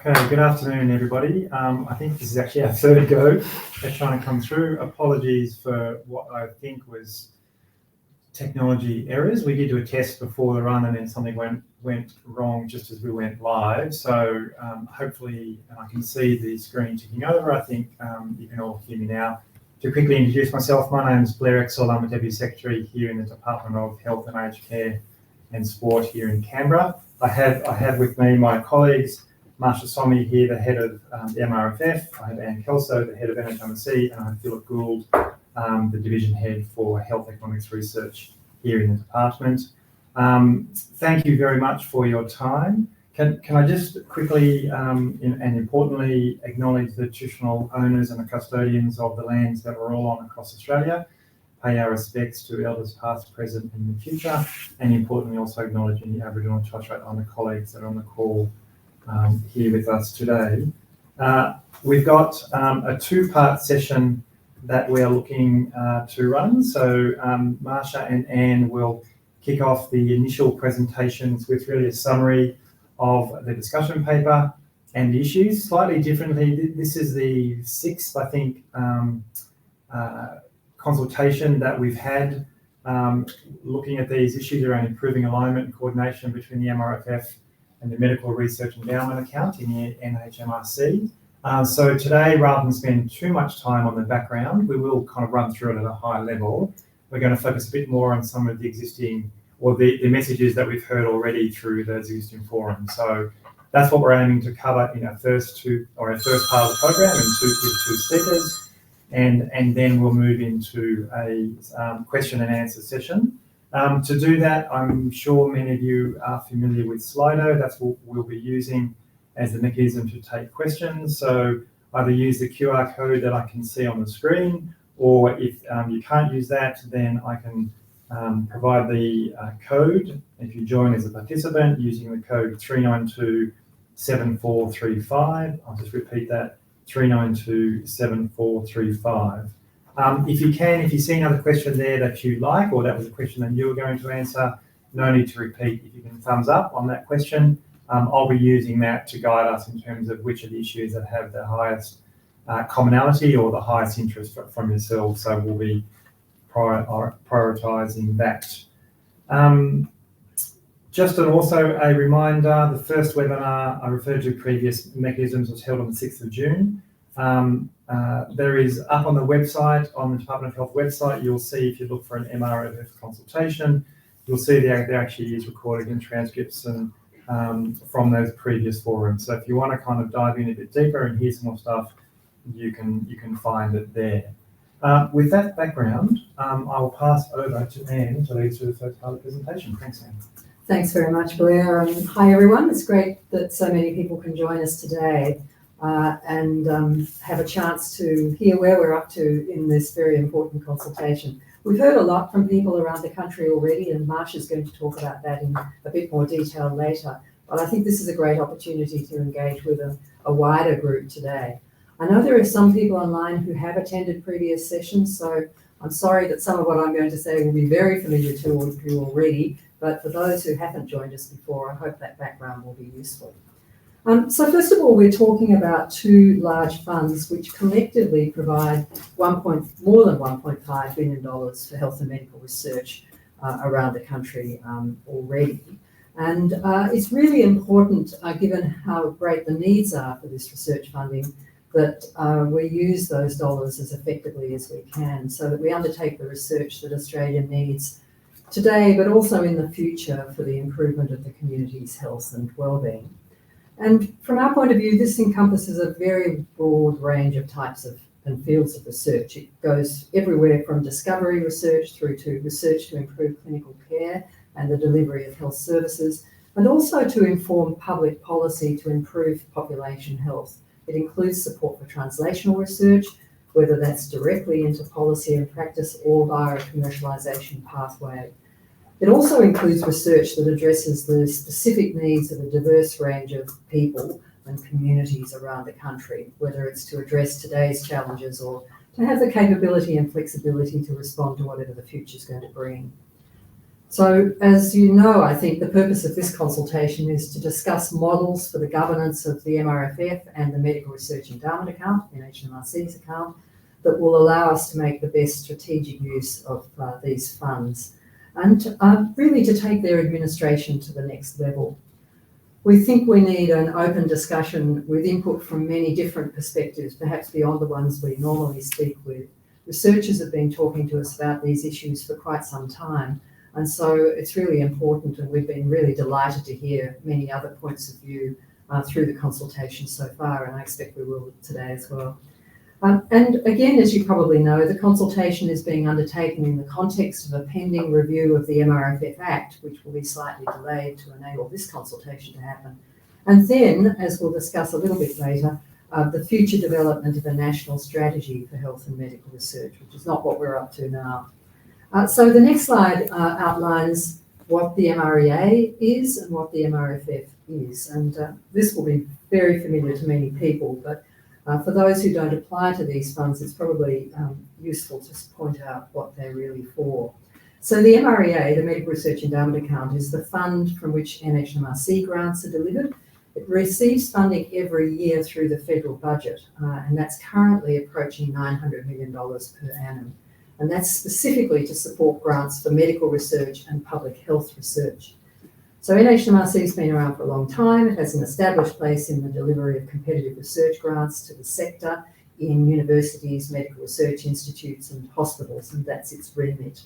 Okay, good afternoon, everybody. I think this is actually our third go at trying to come through. Apologies for what I think was technology errors. We did do a test before the run and then something went wrong just as we went live. So hopefully, and I can see the screen ticking over. I think you can all hear me now. To quickly introduce myself, my name is Blair Exell. I'm a Deputy Secretary here in the Department of Health and Aged Care and Sport here in Canberra. I have with me my colleagues, Masha Somi here, the head of the MRFF. I have Anne Kelso, the head of MRFF, and I have Philip Gould, the division head for Health Economics Research here in the department. Thank you very much for your time. Can I just quickly and importantly acknowledge the traditional owners and the custodians of the lands that we're all on across Australia, pay our respects to elders past, present and in the future, and importantly also acknowledge any Aboriginal and Torres Strait Islander colleagues that are on the call here with us today. We've got a two-part session that we're looking to run. So Masha and Anne will kick off the initial presentations with really a summary of the discussion paper and the issues. Slightly differently, this is the sixth, I think, consultation that we've had looking at these issues around improving alignment and coordination between the MRFF and the Medical Research Endowment Account in the NHMRC. So today, rather than spend too much time on the background, we will kind of run through it at a high level. We're going to focus a bit more on some of the existing or the messages that we've heard already through those existing forums. So that's what we're aiming to cover in our first part of the program with two speakers. And then we'll move into a question and answer session. To do that, I'm sure many of you are familiar with Slido. That's what we'll be using as the mechanism to take questions. So either use the QR code that I can see on the screen, or if you can't use that, then I can provide the code if you join as a participant using the code 3927435. I'll just repeat that, 3927435. If you see another question there that you like, or that was a question that you were going to answer, no need to repeat. If you can thumbs up on that question, I'll be using that to guide us in terms of which of the issues that have the highest commonality or the highest interest from yourselves. So we'll be prioritising that. Just also a reminder, the first webinar I referred to previous mechanisms was held on the 6th of June. There is up on the website, on the Department of Health website, you'll see if you look for an MRFF consultation, you'll see there actually is recording and transcripts and from those previous forums. So if you want to kind of dive in a bit deeper and hear some more stuff, you can find it there. With that background, I will pass over to Anne to lead through the first part of the presentation. Thanks, Anne. Thanks very much, Blair. Hi, everyone. It's great that so many people can join us today and have a chance to hear where we're up to in this very important consultation. We've heard a lot from people around the country already, and Masha's going to talk about that in a bit more detail later. But I think this is a great opportunity to engage with a wider group today. I know there are some people online who have attended previous sessions, so I'm sorry that some of what I'm going to say will be very familiar to you already, but for those who haven't joined us before, I hope that background will be useful. So first of all, we're talking about two large funds which collectively provide more than $1.5 billion for health and medical research around the country already. And it's really important, given how great the needs are for this research funding, that we use those dollars as effectively as we can so that we undertake the research that Australia needs today, but also in the future for the improvement of the community's health and wellbeing. And from our point of view, this encompasses a very broad range of types of and fields of research. It goes everywhere from discovery research through to research to improve clinical care and the delivery of health services, and also to inform public policy to improve population health. It includes support for translational research, whether that's directly into policy and practice or via a commercialisation pathway. It also includes research that addresses the specific needs of a diverse range of people and communities around the country, whether it's to address today's challenges or to have the capability and flexibility to respond to whatever the future is going to bring. So as you know, I think the purpose of this consultation is to discuss models for the governance of the MRFF and the Medical Research Endowment Account, NHMRC's account, that will allow us to make the best strategic use of these funds and really to take their administration to the next level. We think we need an open discussion with input from many different perspectives, perhaps beyond the ones we normally speak with. Researchers have been talking to us about these issues for quite some time, and so it's really important, and we've been really delighted to hear many other points of view through the consultation so far, and I expect we will today as well. And again, as you probably know, the consultation is being undertaken in the context of a pending review of the MRFF Act, which will be slightly delayed to enable this consultation to happen. And then, as we'll discuss a little bit later, the future development of a national strategy for health and medical research, which is not what we're up to now. So the next slide outlines what the MREA is and what the MRFF is. And this will be very familiar to many people, but for those who don't apply to these funds, it's probably useful to point out what they're really for. So the MREA, the Medical Research Endowment Account, is the fund from which NHMRC grants are delivered. It receives funding every year through the federal budget, and that's currently approaching $900 million per annum. And that's specifically to support grants for medical research and public health research. So NHMRC has been around for a long time. It has an established place in the delivery of competitive research grants to the sector in universities, medical research institutes and hospitals, and that's its remit.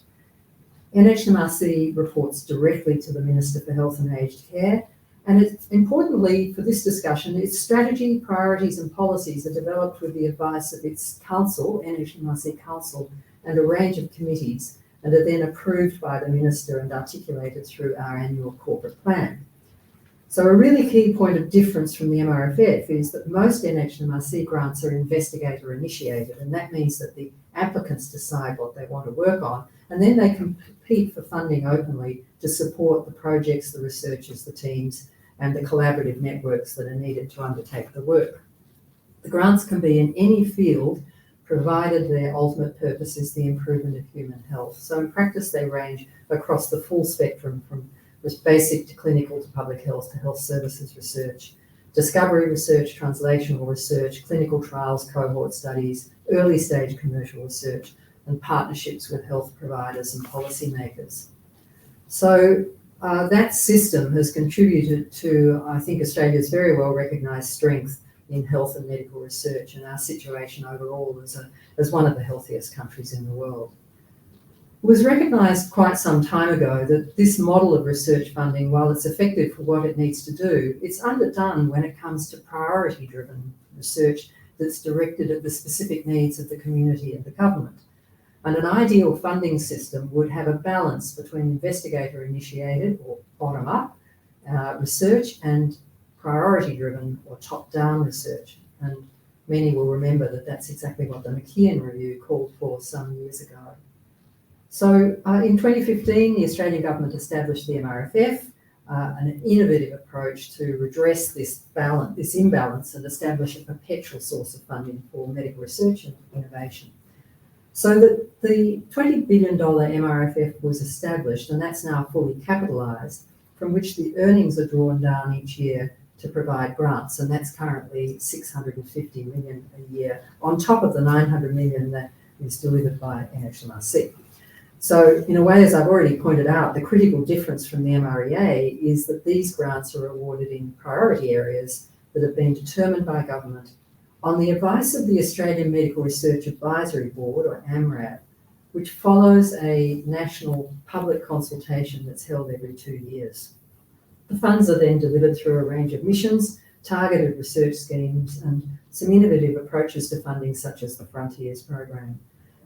NHMRC reports directly to the Minister for Health and Aged Care, and importantly for this discussion, its strategy, priorities and policies are developed with the advice of its council, NHMRC Council, and a range of committees, and are then approved by the Minister and articulated through our annual corporate plan. So a really key point of difference from the MRFF is that most NHMRC grants are investigator initiated, and that means that the applicants decide what they want to work on, and then they compete for funding openly to support the projects, the researchers, the teams, and the collaborative networks that are needed to undertake the work. The grants can be in any field, provided their ultimate purpose is the improvement of human health. So in practice, they range across the full spectrum from basic to clinical to public health to health services research, discovery research, translational research, clinical trials, cohort studies, early stage commercial research, and partnerships with health providers and policymakers. So that system has contributed to, I think, Australia's very well recognised strength in health and medical research and our situation overall as one of the healthiest countries in the world. It was recognised quite some time ago that this model of research funding, while it's effective for what it needs to do, it's underdone when it comes to priority-driven research that's directed at the specific needs of the community and the government. And an ideal funding system would have a balance between investigator-initiated or bottom-up research and priority-driven or top-down research. And many will remember that that's exactly what the McKeon Review called for some years ago. So in 2015, the Australian government established the MRFF, an innovative approach to redress this imbalance and establish a perpetual source of funding for medical research and innovation. So that the $20 billion MRFF was established, and that's now fully capitalised, from which the earnings are drawn down each year to provide grants, and that's currently $650 million a year, on top of the $900 million that is delivered by NHMRC. So in a way, as I've already pointed out, the critical difference from the MREA is that these grants are awarded in priority areas that have been determined by government on the advice of the Australian Medical Research Advisory Board, or AMRAB, which follows a national public consultation that's held every 2 years. The funds are then delivered through a range of missions, targeted research schemes, and some innovative approaches to funding, such as the Frontiers program.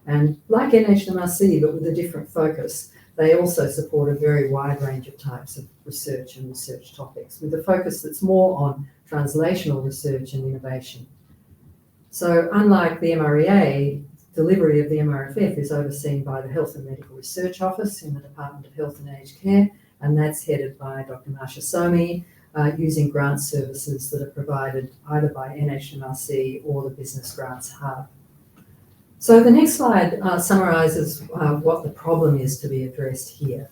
And like NHMRC, but with a different focus, they also support a very wide range of types of research and research topics, with a focus that's more on translational research and innovation. So unlike the MREA, delivery of the MRFF is overseen by the Health and Medical Research Office in the Department of Health and Aged Care, and that's headed by Dr. Masha Somi, using grant services that are provided either by NHMRC or the Business Grants Hub. So the next slide summarises what the problem is to be addressed here.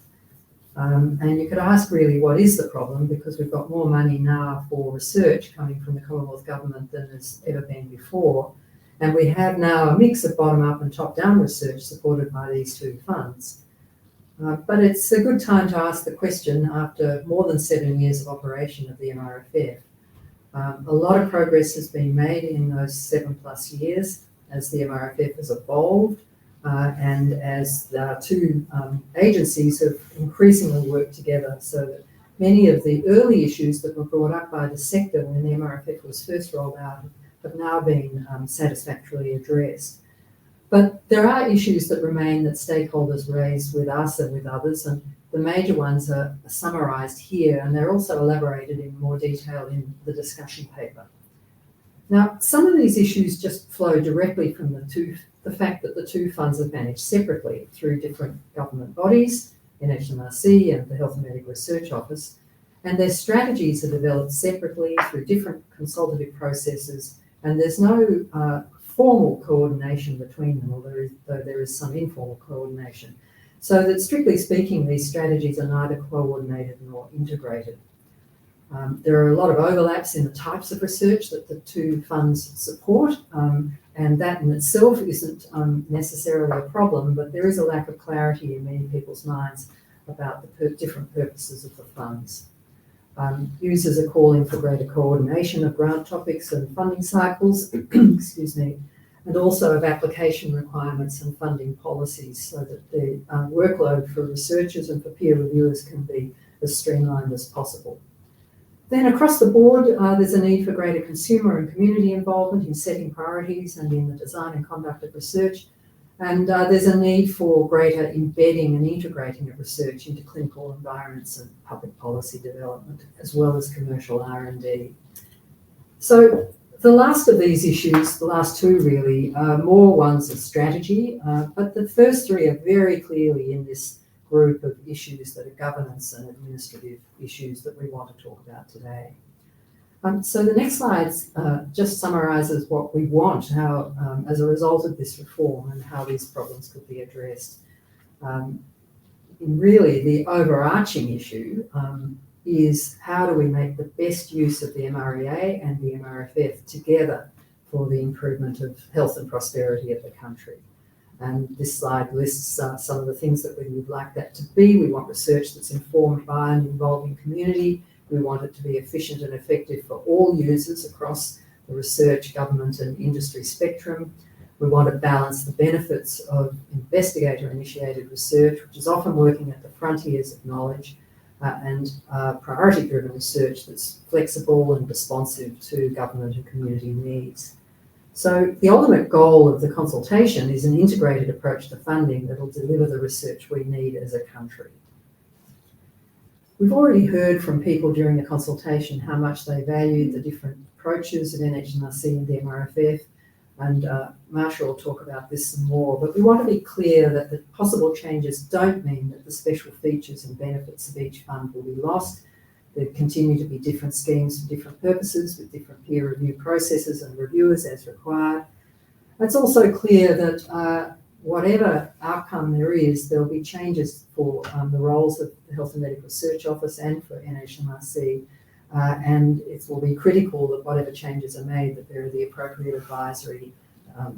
And you could ask really what is the problem, because we've got more money now for research coming from the Commonwealth Government than has ever been before. And we have now a mix of bottom-up and top-down research supported by these two funds. But it's a good time to ask the question, after more than 7 years of operation of the MRFF. A lot of progress has been made in those 7+ years as the MRFF has evolved and as the two agencies have increasingly worked together, so that many of the early issues that were brought up by the sector when the MRFF was first rolled out have now been satisfactorily addressed. But there are issues that remain that stakeholders raised with us and with others, and the major ones are summarised here, and they're also elaborated in more detail in the discussion paper. Now, some of these issues just flow directly from the fact that the two funds are managed separately through different government bodies, NHMRC and the Health and Medical Research Office, and their strategies are developed separately through different consultative processes, and there's no formal coordination between them, although there is some informal coordination. So that strictly speaking, these strategies are neither coordinated nor integrated. There are a lot of overlaps in the types of research that the two funds support, and that in itself isn't necessarily a problem, but there is a lack of clarity in many people's minds about the different purposes of the funds. Users are calling for greater coordination of grant topics and funding cycles, excuse me, and also of application requirements and funding policies, so that the workload for researchers and for peer reviewers can be as streamlined as possible. Then across the board, there's a need for greater consumer and community involvement in setting priorities and in the design and conduct of research. And there's a need for greater embedding and integrating of research into clinical environments and public policy development, as well as commercial R&D. So the last of these issues, the last two really, are more ones of strategy, but the first three are very clearly in this group of issues that are governance and administrative issues that we want to talk about today. So the next slide just summarises what we want, how, as a result of this reform, and how these problems could be addressed. Really, the overarching issue is how do we make the best use of the MREA and the MRFF together for the improvement of health and prosperity of the country. And this slide lists some of the things that we would like that to be. We want research that's informed by and involving community. We want it to be efficient and effective for all users across the research, government and industry spectrum. We want to balance the benefits of investigator-initiated research, which is often working at the frontiers of knowledge, and priority-driven research that's flexible and responsive to government and community needs. So the ultimate goal of the consultation is an integrated approach to funding that will deliver the research we need as a country. We've already heard from people during the consultation how much they valued the different approaches of NHMRC and the MRFF, and Masha will talk about this some more, but we want to be clear that the possible changes don't mean that the special features and benefits of each fund will be lost. There continue to be different schemes for different purposes with different peer review processes and reviewers as required. It's also clear that whatever outcome there is, there will be changes for the roles of the Health and Medical Research Office and for NHMRC, and it will be critical that whatever changes are made, that there are the appropriate advisory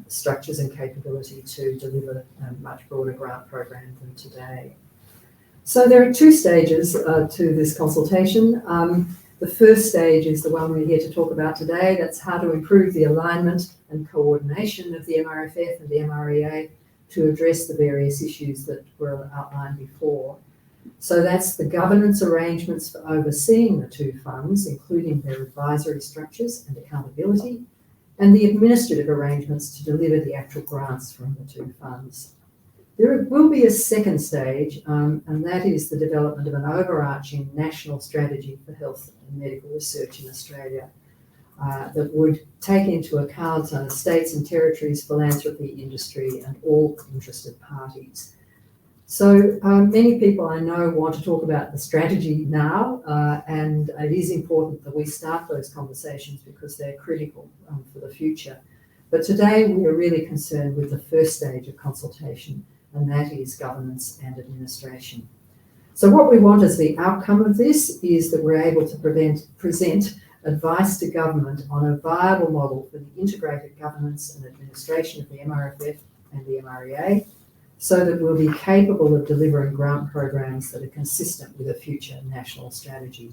structures and capability to deliver a much broader grant program than today. So there are two stages to this consultation. The first stage is the one we're here to talk about today. That's how to improve the alignment and coordination of the MRFF and the MREA to address the various issues that were outlined before. So that's the governance arrangements for overseeing the two funds, including their advisory structures and accountability, and the administrative arrangements to deliver the actual grants from the two funds. There will be a second stage, and that is the development of an overarching national strategy for health and medical research in Australia that would take into account states and territories, philanthropy, industry, and all interested parties. So many people I know want to talk about the strategy now, and it is important that we start those conversations because they're critical for the future. But today we are really concerned with the first stage of consultation, and that is governance and administration. So what we want as the outcome of this is that we're able to present advice to government on a viable model for the integrated governance and administration of the MRFF and the MREA, so that we'll be capable of delivering grant programs that are consistent with a future national strategy.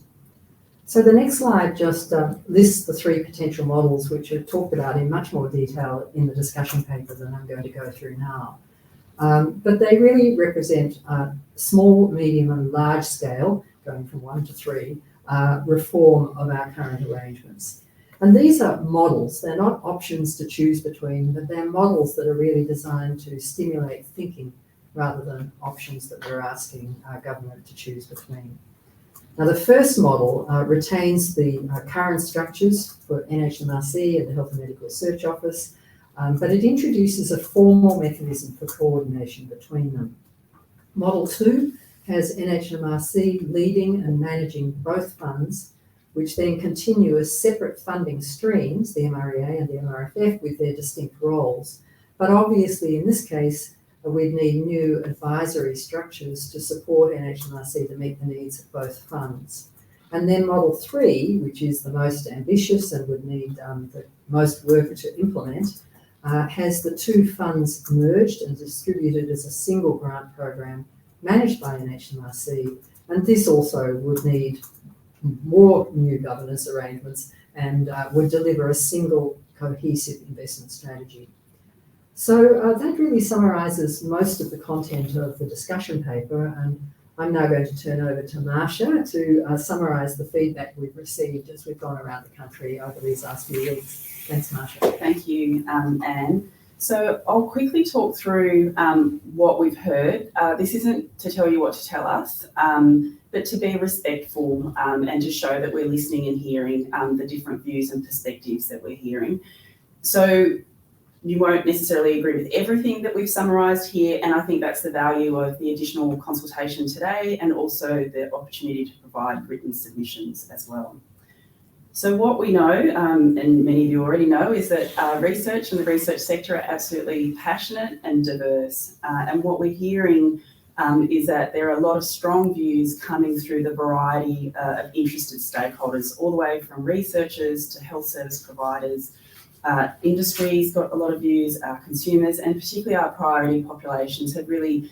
So the next slide just lists the three potential models, which are talked about in much more detail in the discussion paper than I'm going to go through now. But they really represent small, medium and large scale, going from 1 to 3, reform of our current arrangements. And these are models, they're not options to choose between, but they're models that are really designed to stimulate thinking rather than options that we're asking our government to choose between. Now, the first model retains the current structures for NHMRC and the Health and Medical Research Office, but it introduces a formal mechanism for coordination between them. Model 2 has NHMRC leading and managing both funds, which then continue as separate funding streams, the MREA and the MRFF, with their distinct roles. But obviously, in this case, we'd need new advisory structures to support NHMRC to meet the needs of both funds. And then Model 3, which is the most ambitious and would need the most work to implement, has the two funds merged and distributed as a single grant program managed by NHMRC. And this also would need more new governance arrangements and would deliver a single cohesive investment strategy. So that really summarises most of the content of the discussion paper, and I'm now going to turn over to Masha to summarise the feedback we've received as we've gone around the country over these last few weeks. Thanks, Masha. Thank you, Anne. So I'll quickly talk through what we've heard. This isn't to tell you what to tell us, but to be respectful and to show that we're listening and hearing the different views and perspectives that we're hearing. So you won't necessarily agree with everything that we've summarised here, and I think that's the value of the additional consultation today and also the opportunity to provide written submissions as well. So what we know, and many of you already know, is that research and the research sector are absolutely passionate and diverse. And what we're hearing is that there are a lot of strong views coming through the variety of interested stakeholders, all the way from researchers to health service providers. Industry's got a lot of views, our consumers, and particularly our priority populations have really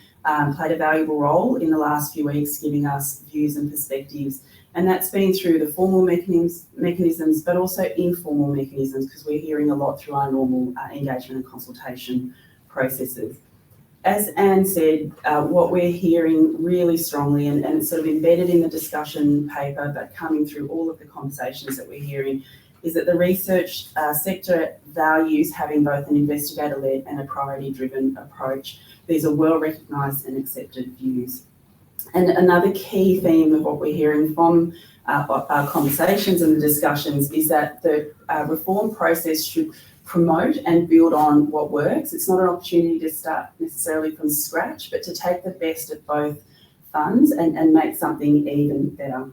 played a valuable role in the last few weeks, giving us views and perspectives. And that's been through the formal mechanisms, but also informal mechanisms, because we're hearing a lot through our normal engagement and consultation processes. As Anne said, what we're hearing really strongly, and it's sort of embedded in the discussion paper, but coming through all of the conversations that we're hearing, is that the research sector values having both an investigator-led and a priority-driven approach. These are well-recognised and accepted views. And another key theme of what we're hearing from our conversations and the discussions is that the reform process should promote and build on what works. It's not an opportunity to start necessarily from scratch, but to take the best of both funds and make something even better.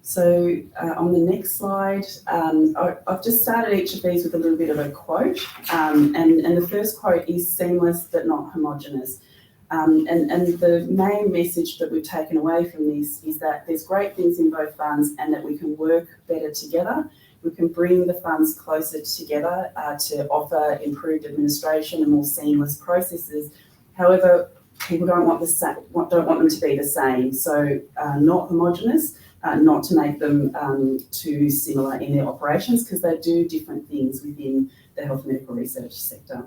So on the next slide, I've just started each of these with a little bit of a quote, and the first quote is seamless but not homogenous. And the main message that we've taken away from this is that there's great things in both funds and that we can work better together. We can bring the funds closer together to offer improved administration and more seamless processes. However, people don't want them to be the same. So not homogenous, not to make them too similar in their operations, because they do different things within the health and medical research sector.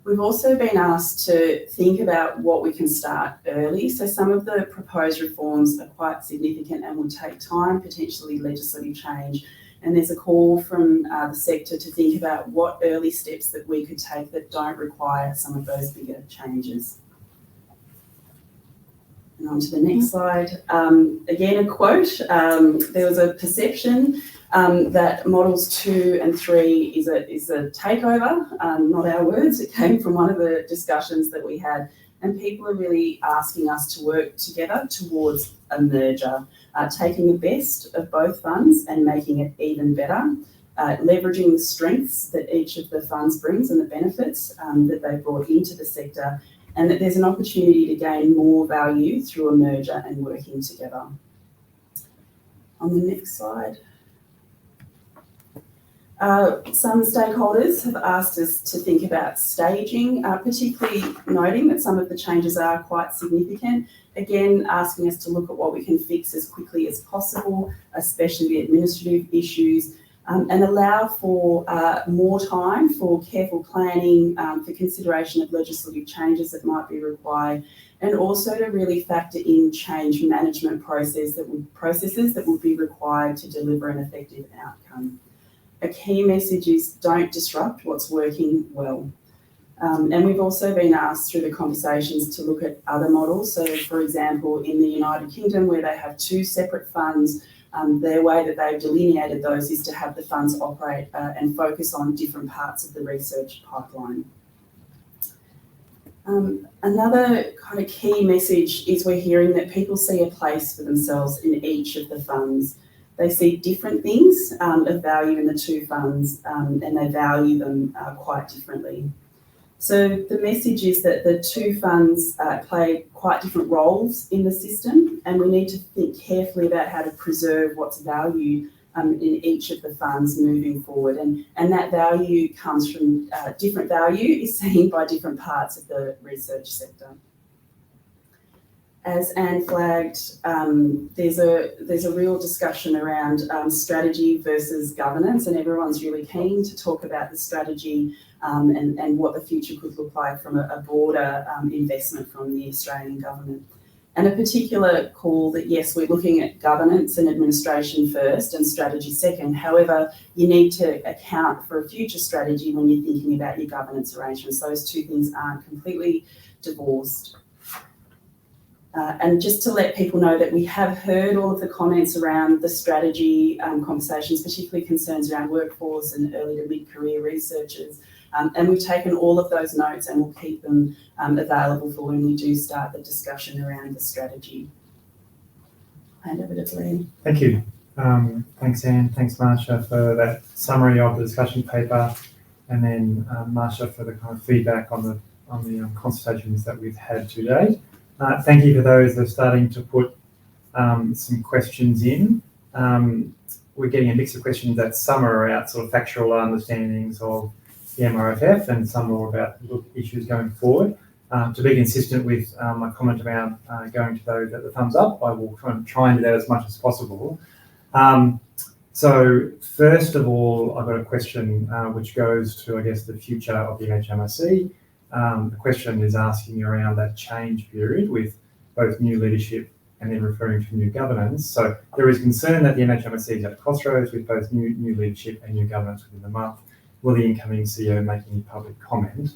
We've also been asked to think about what we can start early. So some of the proposed reforms are quite significant and will take time, potentially legislative change. And there's a call from the sector to think about what early steps that we could take that don't require some of those bigger changes. And on to the next slide. Again, a quote. There was a perception that models 2 and 3 is a takeover, not our words. It came from one of the discussions that we had, and people are really asking us to work together towards a merger, taking the best of both funds and making it even better, leveraging the strengths that each of the funds brings and the benefits that they brought into the sector, and that there's an opportunity to gain more value through a merger and working together. On the next slide. Some stakeholders have asked us to think about staging, particularly noting that some of the changes are quite significant. Again, asking us to look at what we can fix as quickly as possible, especially the administrative issues, and allow for more time for careful planning, for consideration of legislative changes that might be required, and also to really factor in change management processes that would be required to deliver an effective outcome. A key message is don't disrupt what's working well. And we've also been asked through the conversations to look at other models. So, for example, in the United Kingdom, where they have two separate funds, their way that they've delineated those is to have the funds operate and focus on different parts of the research pipeline. Another kind of key message is we're hearing that people see a place for themselves in each of the funds. They see different things of value in the two funds, and they value them quite differently. So the message is that the two funds play quite different roles in the system, and we need to think carefully about how to preserve what's valued in each of the funds moving forward. And that value comes from different value is seen by different parts of the research sector. As Anne flagged, there's a real discussion around strategy versus governance, and everyone's really keen to talk about the strategy and what the future could look like from a broader investment from the Australian government. And a particular call that, yes, we're looking at governance and administration first and strategy second. However, you need to account for a future strategy when you're thinking about your governance arrangements. Those two things aren't completely divorced. And just to let people know that we have heard all of the comments around the strategy conversations, particularly concerns around workforce and early to mid-career researchers. And we've taken all of those notes and we'll keep them available for when we do start the discussion around the strategy. Hand over to Blair. Thank you. Thanks, Anne. Thanks, Masha, for that summary of the discussion paper, and then Masha for the kind of feedback on the consultations that we've had today. Thank you to those that are starting to put some questions in. We're getting a mix of questions that some are about sort of factual understandings of the MRFF and some more about issues going forward. To be consistent with my comment about going to those at the thumbs up, I will try and do that as much as possible. So first of all, I've got a question which goes to, I guess, the future of the NHMRC. The question is asking around that change period with both new leadership and then referring to new governance. So there is concern that the NHMRC is at a crossroads with both new leadership and new governance within the month. Will the incoming CEO make any public comment?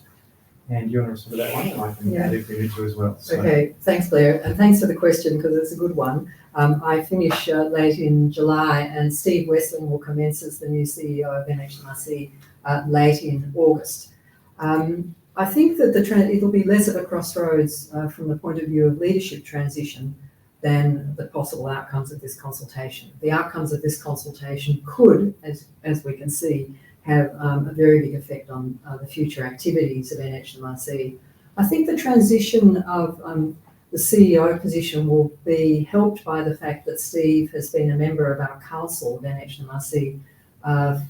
And you want to respond to that one, and I can add if we need to as well. So. Okay, thanks, Blair, and thanks for the question because it's a good one. I finish late in July, and Steve Westling will commence as the new CEO of NHMRC late in August. I think that it'll be less of a crossroads from the point of view of leadership transition than the possible outcomes of this consultation. The outcomes of this consultation could, as we can see, have a very big effect on the future activities of NHMRC. I think the transition of the CEO position will be helped by the fact that Steve has been a member of our council of NHMRC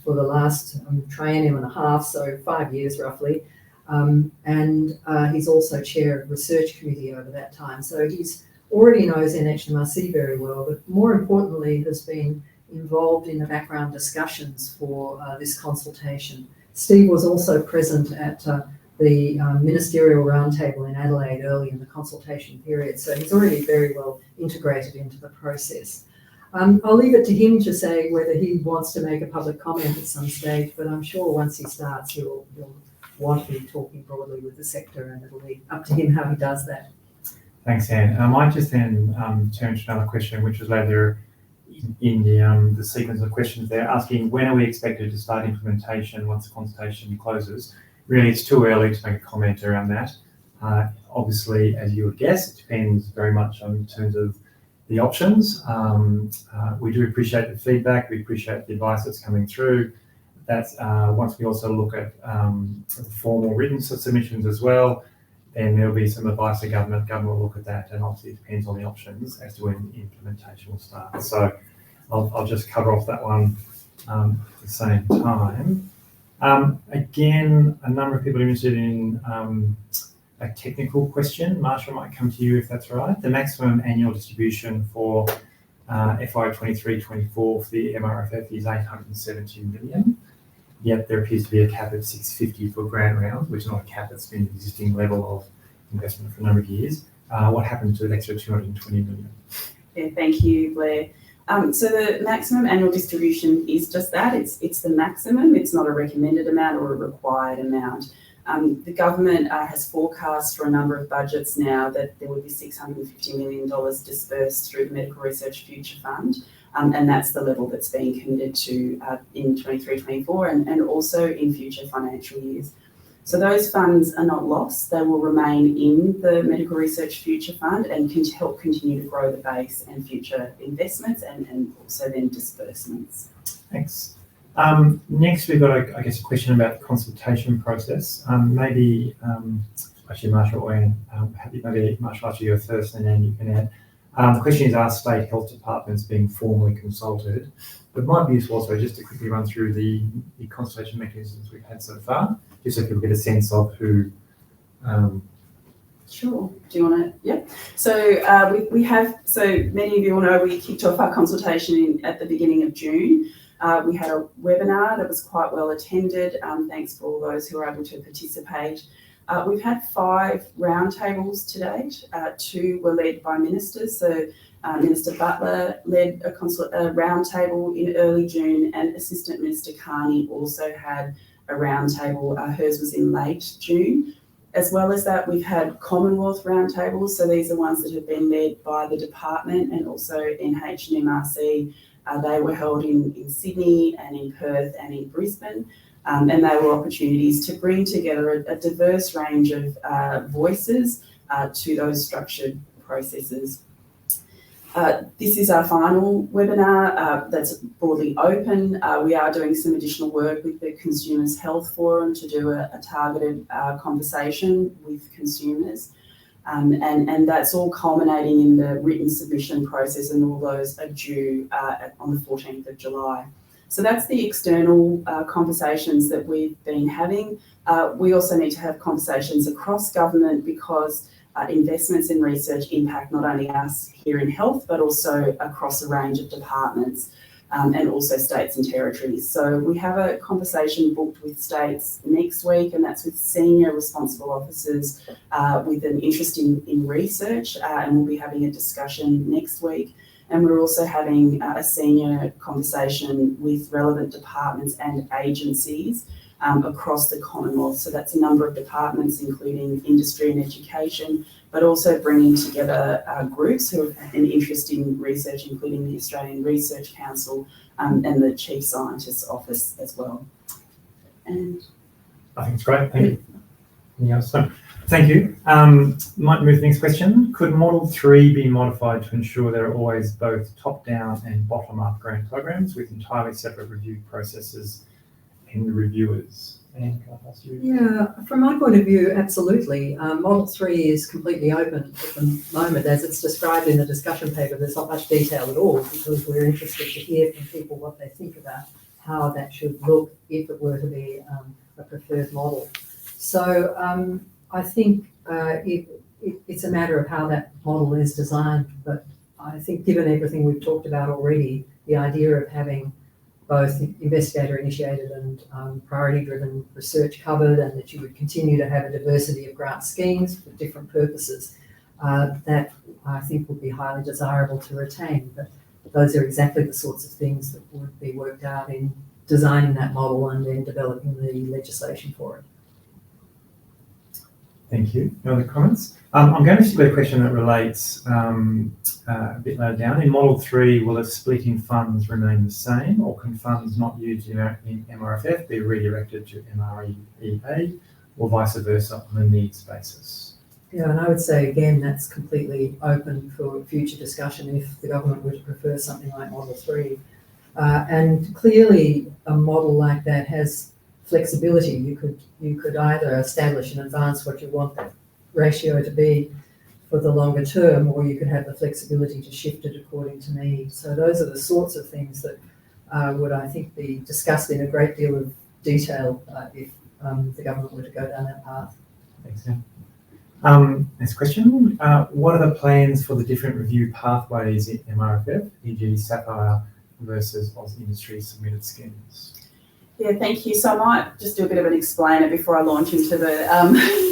for the last triennium and a half, so 5 years roughly. And he's also chair of research committee over that time. So he's already knows NHMRC very well, but more importantly has been involved in the background discussions for this consultation. Steve was also present at the ministerial roundtable in Adelaide early in the consultation period, so he's already very well integrated into the process. I'll leave it to him to say whether he wants to make a public comment at some stage, but I'm sure once he starts he'll want to be talking broadly with the sector, and it'll be up to him how he does that. Thanks, Anne. I might just then turn to another question, which was later in the sequence of questions there, asking when are we expected to start implementation once the consultation closes? Really, it's too early to make a comment around that. Obviously, as you would guess, it depends very much in terms of the options. We do appreciate the feedback. We appreciate the advice that's coming through. That's once we also look at the formal written submissions as well, then there'll be some advice to government. Government will look at that, and obviously it depends on the options as to when the implementation will start. So I'll just cover off that one at the same time. Again, a number of people are interested in a technical question. Masha, might come to you if that's right. The maximum annual distribution for FY 23-24 for the MRFF is 870 million. Yet there appears to be a cap of 650 for grant rounds, which is not a cap, that's been the existing level of investment for a number of years. What happened to the extra 220 million? Yeah, thank you, Blair. So the maximum annual distribution is just that. It's the maximum. It's not a recommended amount or a required amount. The government has forecast for a number of budgets now that there would be $650 million dispersed through the Medical Research Future Fund. And that's the level that's being committed to in 23-24 and also in future financial years. So those funds are not lost. They will remain in the Medical Research Future Fund and can help continue to grow the base and future investments and also then disbursements. Thanks. Next, we've got, a question about the consultation process. Maybe, actually, Masha or Anne, maybe Masha, after you go first, and then you can add. The question is, are state health departments being formally consulted? But it might be useful also just to quickly run through the consultation mechanisms we've had so far, just so people get a sense of who. Sure. Do you want to? Yeah. So we have. So many of you will know we kicked off our consultation at the beginning of June. We had a webinar that was quite well attended. Thanks for all those who were able to participate. We've had 5 roundtables to date. 2 were led by ministers. So Minister Butler led a roundtable in early June, and Assistant Minister Carney also had a roundtable. Hers was in late June. As well as that, we've had Commonwealth roundtables. So these are ones that have been led by the department and also NH and MRC. They were held in Sydney and in Perth and in Brisbane. And they were opportunities to bring together a diverse range of voices to those structured processes. This is our final webinar that's broadly open. We are doing some additional work with the Consumers Health Forum to do a targeted conversation with consumers. And that's all culminating in the written submission process, and all those are due on the 14th of July. So that's the external conversations that we've been having. We also need to have conversations across government because investments in research impact not only us here in health, but also across a range of departments and also states and territories. So we have a conversation booked with states next week, and that's with senior responsible officers with an interest in research, and we'll be having a discussion next week. And we're also having a senior conversation with relevant departments and agencies across the Commonwealth. So that's a number of departments, including industry and education, but also bringing together groups who have an interest in research, including the Australian Research Council and the Chief Scientist's Office as well. And I think it's great. Thank you. Anything else? Thank you. Might move to the next question. Could Model 3 be modified to ensure there are always both top-down and bottom-up grant programs with entirely separate review processes and reviewers? Anne, can I ask you? Yeah, from my point of view, absolutely. Model 3 is completely open at the moment. As it's described in the discussion paper, there's not much detail at all because we're interested to hear from people what they think about how that should look if it were to be a preferred model. So I think it's a matter of how that model is designed, but I think given everything we've talked about already, the idea of having both investigator-initiated and priority-driven research covered, and that you would continue to have a diversity of grant schemes for different purposes, that I think would be highly desirable to retain. But those are exactly the sorts of things that would be worked out in designing that model and then developing the legislation for it. Thank you. No other comments? I'm going to ask you a question that relates a bit later down. In Model 3, will the split in funds remain the same, or can funds not used in MRFF be redirected to MREA, or vice versa on a needs basis? Yeah, and I would say, again, that's completely open for future discussion if the government were to prefer something like Model 3. And clearly, a model like that has flexibility. You could either establish in advance what you want that ratio to be for the longer term, or you could have the flexibility to shift it according to need. So those are the sorts of things that would, I think, be discussed in a great deal of detail if the government were to go down that path. Thanks, Anne. Next question. What are the plans for the different review pathways in MRFF, e.g. Sapphire versus Oz Industry submitted schemes? Yeah, thank you. So I might just do a bit of an explainer before I launch into the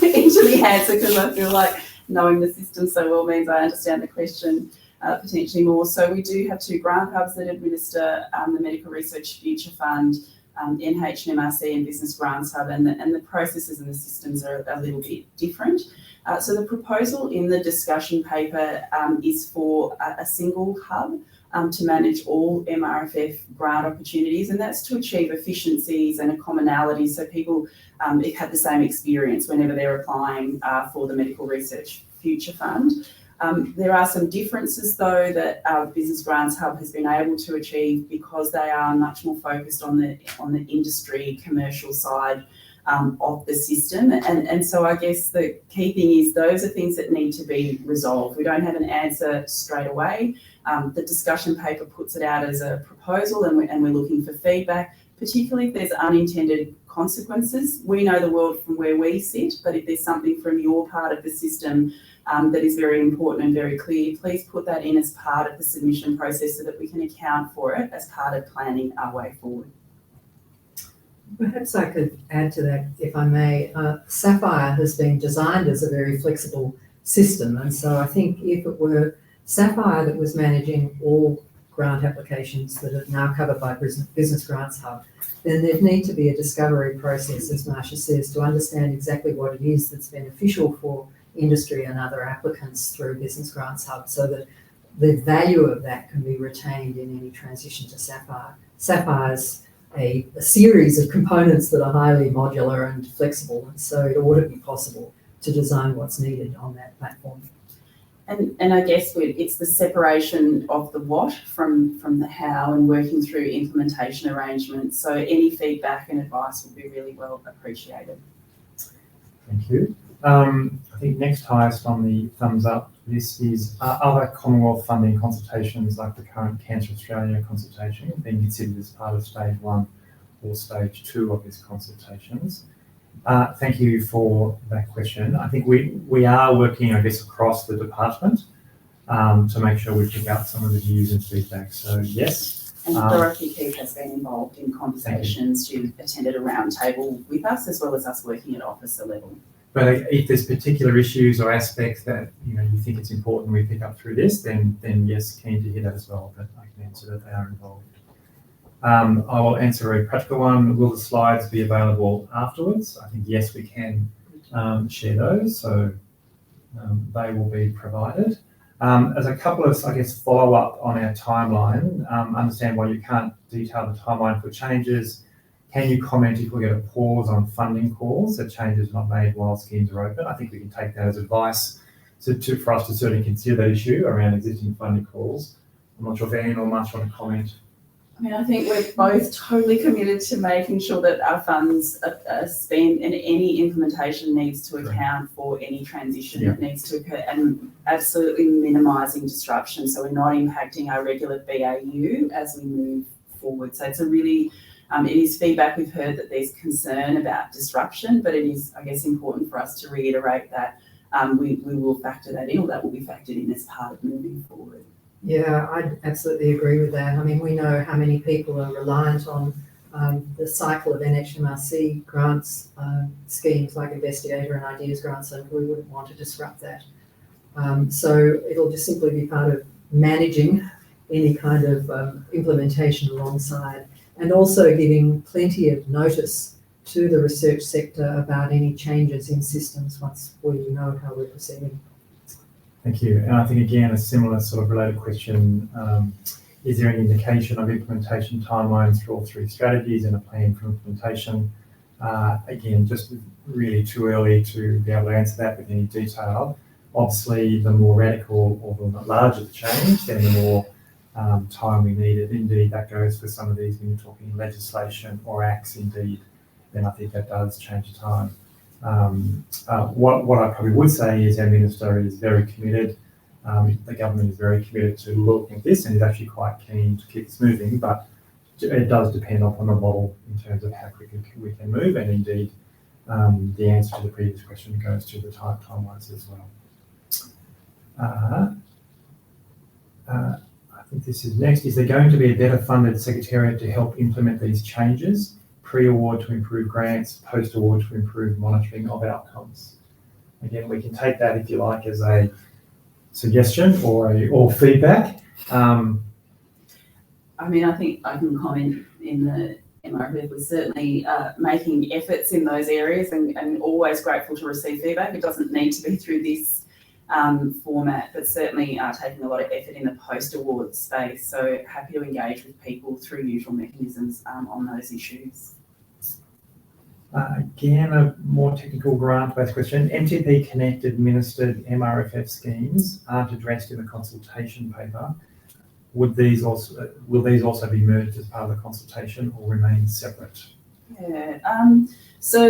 into the answer, because I feel like knowing the system so well means I understand the question potentially more. So we do have two grant hubs that administer the Medical Research Future Fund, NH and MRC and Business Grants Hub, and the processes and the systems are a little bit different. So the proposal in the discussion paper is for a single hub to manage all MRFF grant opportunities, and that's to achieve efficiencies and a commonality so people have the same experience whenever they're applying for the Medical Research Future Fund. There are some differences though that our Business Grants Hub has been able to achieve because they are much more focused on the industry commercial side of the system, and so I guess the key thing is those are things that need to be resolved. We don't have an answer straight away. The discussion paper puts it out as a proposal, and we're looking for feedback, particularly if there's unintended consequences. We know the world from where we sit, but if there's something from your part of the system that is very important and very clear, please put that in as part of the submission process so that we can account for it as part of planning our way forward. Perhaps I could add to that, if I may. Sapphire has been designed as a very flexible system, and so I think if it were Sapphire that was managing all grant applications that are now covered by Business Grants Hub, then there'd need to be a discovery process, as Masha says, to understand exactly what it is that's beneficial for industry and other applicants through Business Grants Hub, so that the value of that can be retained in any transition to Sapphire. Sapphire's a series of components that are highly modular and flexible, and so it ought to be possible to design what's needed on that platform. And I guess it's the separation of the what from the how and working through implementation arrangements. So any feedback and advice will be really well appreciated. Thank you. I think next highest on the thumbs up list is other Commonwealth funding consultations like the current Cancer Australia consultation being considered as part of stage 1 or stage 2 of these consultations. Thank you for that question. I think we are working, I guess, across the department to make sure we pick out some of the views and feedback. So yes. And Dorothy Keith has been involved in conversations. She attended a roundtable with us, as well as us working at officer level. But if there's particular issues or aspects that you think it's important we pick up through this, then yes, keen to hear that as well. But I can answer that they are involved. I will answer a practical one. Will the slides be available afterwards? I think yes, we can share those, so they will be provided. As a couple of, I guess, follow up on our timeline, understand why you can't detail the timeline for changes. Can you comment if we get a pause on funding calls that changes not made while schemes are open? I think we can take that as advice for us to certainly consider that issue around existing funding calls. I'm not sure if Anne or Masha want to comment. I mean, I think we're both totally committed to making sure that our funds are spent, and any implementation needs to account for any transition that needs to occur, and absolutely minimising disruption, so we're not impacting our regular BAU as we move forward. So it's a really, it is feedback we've heard that there's concern about disruption, but it is, I guess, important for us to reiterate that we will factor that in, or that will be factored in as part of moving forward. Yeah, I absolutely agree with that. I mean, we know how many people are reliant on the cycle of NHMRC grants schemes like investigator and ideas grants, and we wouldn't want to disrupt that. So it'll just simply be part of managing any kind of implementation alongside, and also giving plenty of notice to the research sector about any changes in systems once we know how we're proceeding. Thank you. And I think, again, a similar sort of related question, is there an indication of implementation timelines for all 3 strategies and a plan for implementation? Again, just really too early to be able to answer that with any detail. Obviously, the more radical or the larger the change, then the more time we need it. Indeed, that goes for some of these when you're talking legislation or acts, indeed, then I think that does change the time. What I probably would say is our minister is very committed. The government is very committed to looking at this and is actually quite keen to keep this moving, but it does depend upon the model in terms of how quickly we can move, and indeed the answer to the previous question goes to the timelines as well. I think this is next. Is there going to be a better funded secretariat to help implement these changes? Pre-award to improve grants, post-award to improve monitoring of outcomes. Again, we can take that, if you like, as a suggestion or feedback. I mean, I think I can comment in the MRFF. We're certainly making efforts in those areas and always grateful to receive feedback. It doesn't need to be through this format, but certainly taking a lot of effort in the post-award space. So happy to engage with people through usual mechanisms on those issues. Again, a more technical grant-based question. MTP Connect administered MRFF schemes aren't addressed in the consultation paper. Will these also be merged as part of the consultation or remain separate? Yeah. So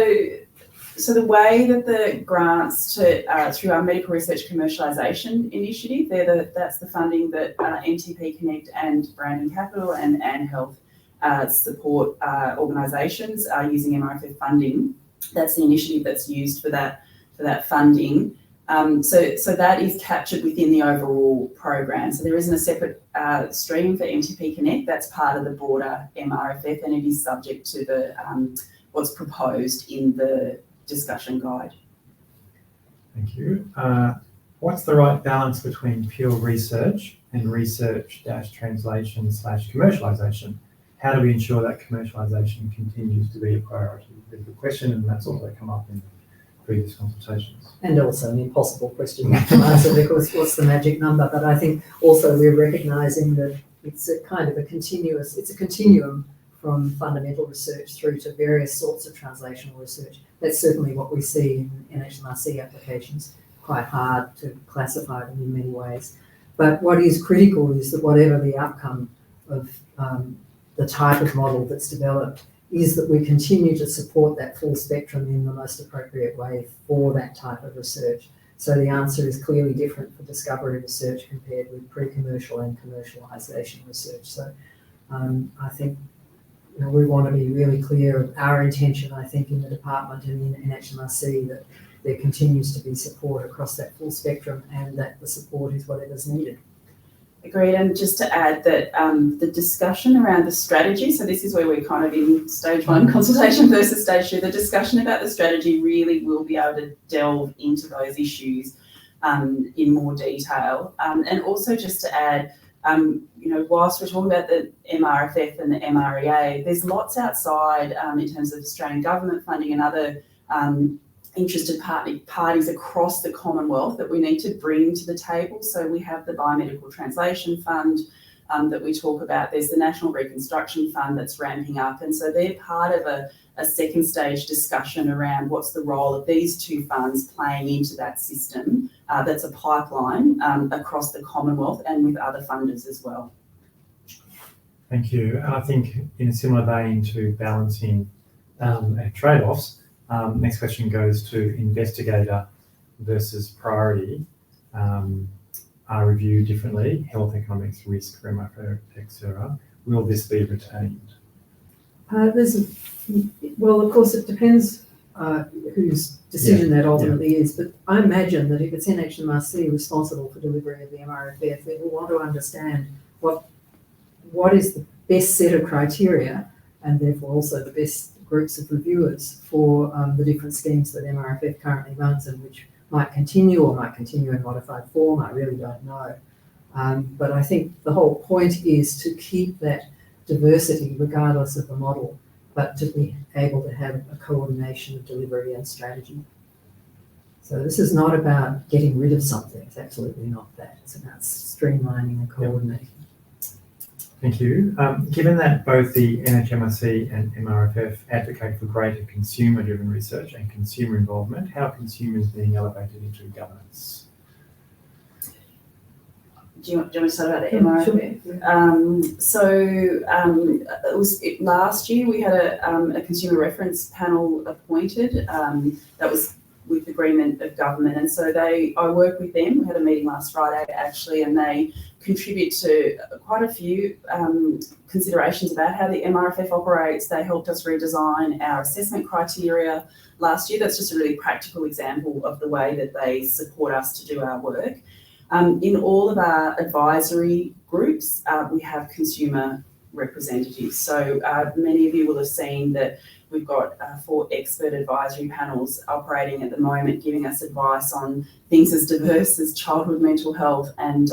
the way that the grants to through our medical research commercialisation initiative, that's the funding that MTP Connect and Branding Capital and Anne Health support organisations are using MRFF funding. That's the initiative that's used for that funding. So that is captured within the overall program. So there isn't a separate stream for MTP Connect. That's part of the broader MRFF, and it is subject to the what's proposed in the discussion guide. Thank you. What's the right balance between pure research and research-translation/commercialisation? How do we ensure that commercialisation continues to be a priority? There's a question, and that's also come up in previous consultations. And also an impossible question to answer, because what's the magic number? But I think also we're recognising that it's a kind of it's a continuum from fundamental research through to various sorts of translational research. That's certainly what we see in NHMRC applications. Quite hard to classify them in many ways. But what is critical is that whatever the outcome of the type of model that's developed, is that we continue to support that full spectrum in the most appropriate way for that type of research. So the answer is clearly different for discovery research compared with pre-commercial and commercialisation research. So I think we want to be really clear of our intention, I think, in the department and in NHMRC, that there continues to be support across that full spectrum and that the support is whatever's needed. Agreed. And just to add that the discussion around the strategy, so this is where we're kind of in stage one consultation versus stage two, the discussion about the strategy really will be able to delve into those issues in more detail. And also just to add, whilst we're talking about the MRFF and the MREA, there's lots outside in terms of Australian government funding and other interested parties across the Commonwealth that we need to bring to the table. So we have the Biomedical Translation Fund that we talk about. There's the National Reconstruction Fund that's ramping up. And so they're part of a second stage discussion around what's the role of these two funds playing into that system. That's a pipeline across the Commonwealth and with other funders as well. Thank you. And I think in a similar vein to balancing trade-offs, next question goes to investigator versus priority. Are reviewed differently, health economics, risk, MRFF, etc. Will this be retained? Well, of course, it depends whose decision that ultimately is, but I imagine that if it's NHMRC responsible for delivery of the MRFF, they will want to understand what is the best set of criteria, and therefore also the best groups of reviewers for the different schemes that MRFF currently runs, and which might continue or might continue in modified form. I really don't know. But I think the whole point is to keep that diversity regardless of the model, but to be able to have a coordination of delivery and strategy. So this is not about getting rid of something. It's absolutely not that. It's about streamlining and coordinating. Thank you. Given that both the NHMRC and MRFF advocate for greater consumer-driven research and consumer involvement, how are consumers being elevated into governance? do you want me to start about the MRFF? Last year we had a consumer reference panel appointed. That was with agreement of government, and so I work with them. We had a meeting last Friday actually, and they contribute to quite a few considerations about how the MRFF operates. They helped us redesign our assessment criteria last year. That's just a really practical example of the way that they support us to do our work. In all of our advisory groups, we have consumer representatives. So many of you will have seen that we've got 4 expert advisory panels operating at the moment, giving us advice on things as diverse as childhood mental health and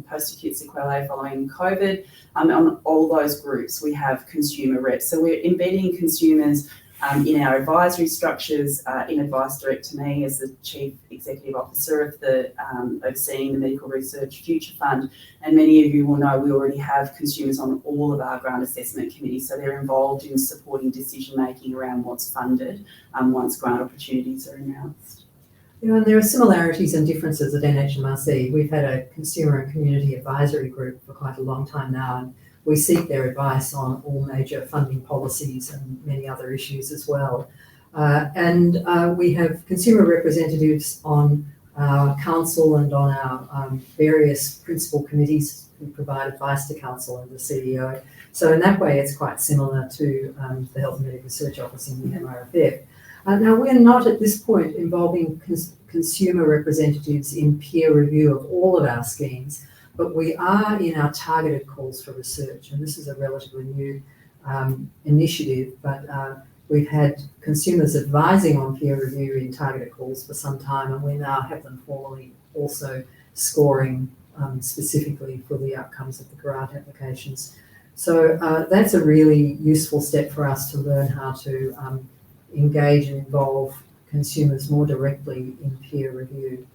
post-acute sequelae following COVID. On all those groups, we have consumer reps. So we're embedding consumers in our advisory structures, in advice direct to me as the Chief Executive Officer of the overseeing the Medical Research Future Fund. And many of you will know we already have consumers on all of our grant assessment committees, so they're involved in supporting decision making around what's funded once grant opportunities are announced. You know, and there are similarities and differences at NHMRC. We've had a consumer and community advisory group for quite a long time now, and we seek their advice on all major funding policies and many other issues as well. We have consumer representatives on our council and on our various principal committees who provide advice to council and the CEO. So in that way, it's quite similar to the Health and Medical Research Office in the MRFF. Now, we're not at this point involving consumer representatives in peer review of all of our schemes, but we are in our targeted calls for research, and this is a relatively new initiative, but we've had consumers advising on peer review in targeted calls for some time, and we now have them formally also scoring specifically for the outcomes of the grant applications. So that's a really useful step for us to learn how to engage and involve consumers more directly in peer review.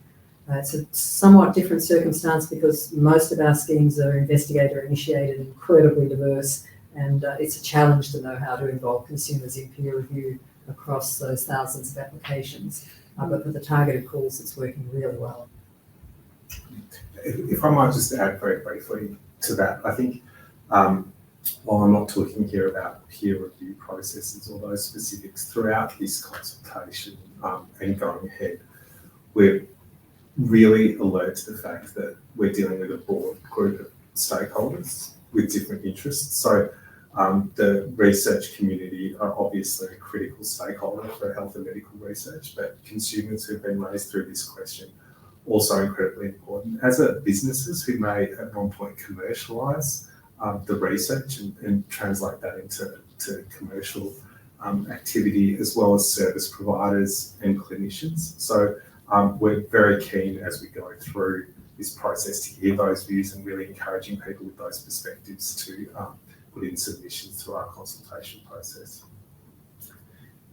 It's a somewhat different circumstance because most of our schemes are investigator initiated, incredibly diverse, and it's a challenge to know how to involve consumers in peer review across those thousands of applications. But for the targeted calls, it's working really well. If I might just add very briefly to that, I think while I'm not talking here about peer review processes or those specifics throughout this consultation and going ahead, we're really alert to the fact that we're dealing with a broad group of stakeholders with different interests. So the research community are obviously a critical stakeholder for health and medical research, but consumers who've been raised through this question also incredibly important. As businesses who may at one point commercialise the research and translate that into commercial activity, as well as service providers and clinicians. So we're very keen as we go through this process to hear those views and really encouraging people with those perspectives to put in submissions through our consultation process.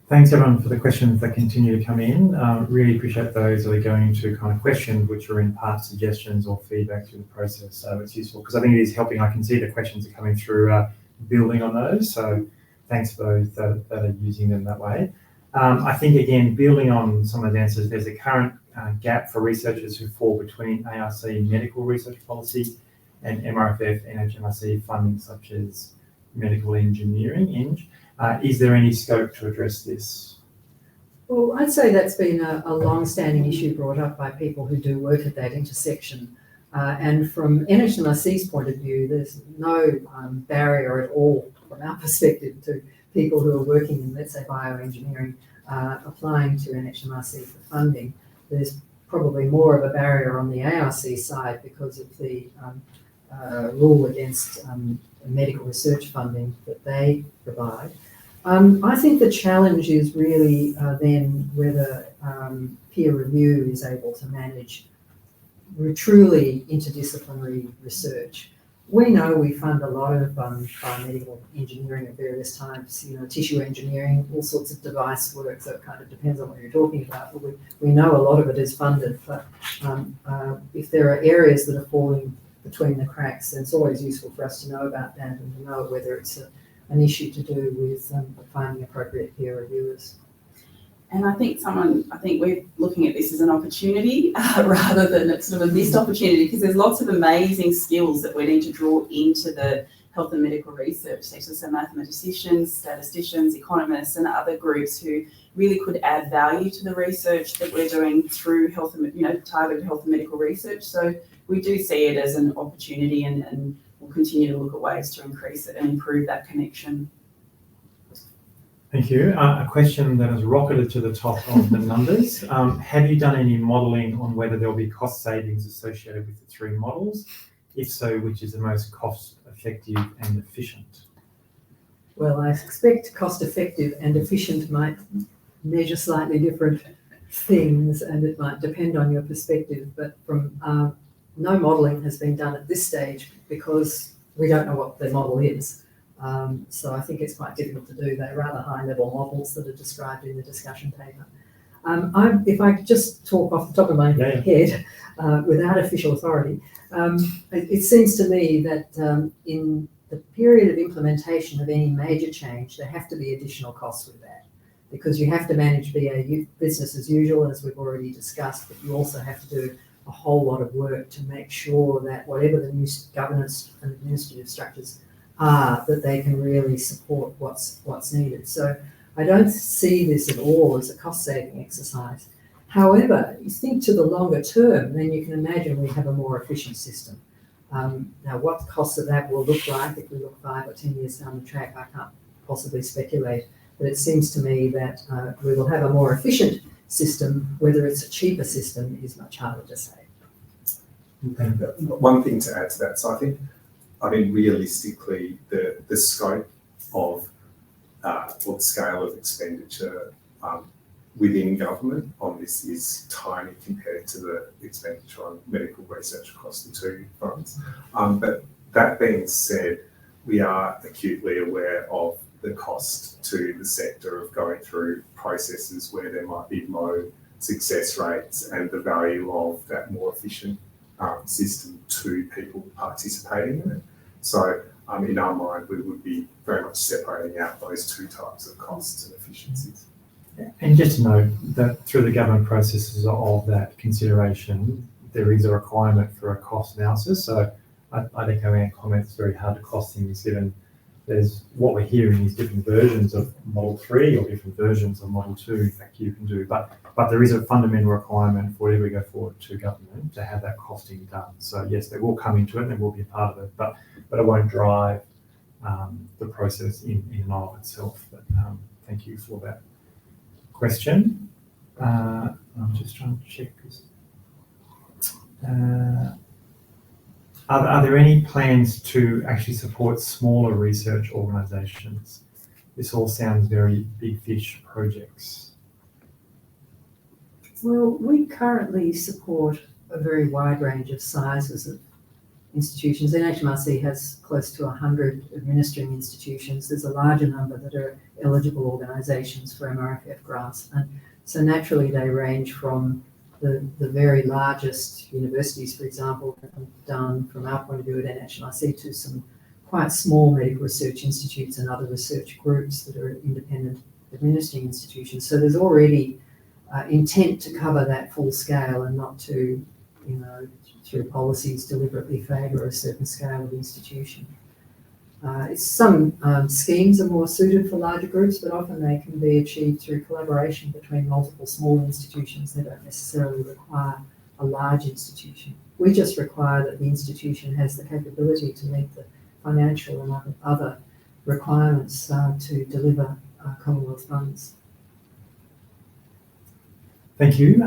Thanks everyone for the questions that continue to come in. Really appreciate those that are going into kind of questions which are in part suggestions or feedback through the process. So it's useful because I think it is helping. I can see the questions are coming through, building on those. So thanks for those that are using them that way. I think again, building on some of the answers, there's a current gap for researchers who fall between ARC medical research policy and MRFF NHMRC funding such as medical engineering. Is there any scope to address this? Well, I'd say that's been a long-standing issue brought up by people who do work at that intersection. And from NHMRC's point of view, there's no barrier at all from our perspective to people who are working in, let's say, bioengineering, applying to NHMRC for funding. There's probably more of a barrier on the ARC side because of the rule against medical research funding that they provide. I think the challenge is really then whether peer review is able to manage truly interdisciplinary research. We know we fund a lot of biomedical engineering at various times, tissue engineering, all sorts of device work, so it kind of depends on what you're talking about, but we know a lot of it is funded. But if there are areas that are falling between the cracks, then it's always useful for us to know about that and to know whether it's an issue to do with finding appropriate peer reviewers. And I think we're looking at this as an opportunity rather than a sort of a missed opportunity, because there's lots of amazing skills that we need to draw into the health and medical research sector. So mathematicians, statisticians, economists, and other groups who really could add value to the research that we're doing through targeted health and medical research. So we do see it as an opportunity, and we'll continue to look at ways to increase it and improve that connection. Thank you. A question that has rocketed to the top of the numbers. Have you done any modelling on whether there will be cost savings associated with the 3 models? If so, which is the most cost effective and efficient? Well, I expect cost effective and efficient might measure slightly different things, and it might depend on your perspective, but from no modelling has been done at this stage because we don't know what the model is. So I think it's quite difficult to do. They're rather high-level models that are described in the discussion paper. If I could just talk off the top of my head without official authority, it seems to me that in the period of implementation of any major change, there have to be additional costs with that, because you have to manage BAU, business as usual, as we've already discussed, but you also have to do a whole lot of work to make sure that whatever the new governance and administrative structures are, that they can really support what's needed. So I don't see this at all as a cost-saving exercise. However, you think to the longer term, then you can imagine we have a more efficient system. Now, what the costs of that will look like if we look 5 or 10 years down the track, I can't possibly speculate, but it seems to me that we will have a more efficient system. Whether it's a cheaper system is much harder to say. One thing to add to that, so I mean, realistically, the scope of or the scale of expenditure within government on this is tiny compared to the expenditure on medical research across the 2 funds. But that being said, we are acutely aware of the cost to the sector of going through processes where there might be low success rates, and the value of that more efficient system to people participating in it. So in our mind, we would be very much separating out those 2 types of costs and efficiencies. And just to note that through the government processes of that consideration, there is a requirement for a cost analysis. So I'd echo Anne's comments, it's very hard to cost things given there's what we're hearing is different versions of Model 3 or different versions of Model 2, in fact, you can do. But there is a fundamental requirement for whatever we go forward to government to have that costing done. So yes, they will come into it and they will be a part of it, but it won't drive the process in and of itself. But thank you for that question. I'm just trying to check this. Are there any plans to actually support smaller research organisations? This all sounds very big fish projects. Well, we currently support a very wide range of sizes of institutions. NHMRC has close to 100 administering institutions. There's a larger number that are eligible organisations for MRFF grants. And so naturally they range from the very largest universities, for example, down from our point of view at NHMRC to some quite small medical research institutes and other research groups that are independent administering institutions. So there's already intent to cover that full scale and not to, through policies deliberately favour a certain scale of institution. Some schemes are more suited for larger groups, but often they can be achieved through collaboration between multiple small institutions. They don't necessarily require a large institution. We just require that the institution has the capability to meet the financial and other requirements to deliver Commonwealth funds. Thank you.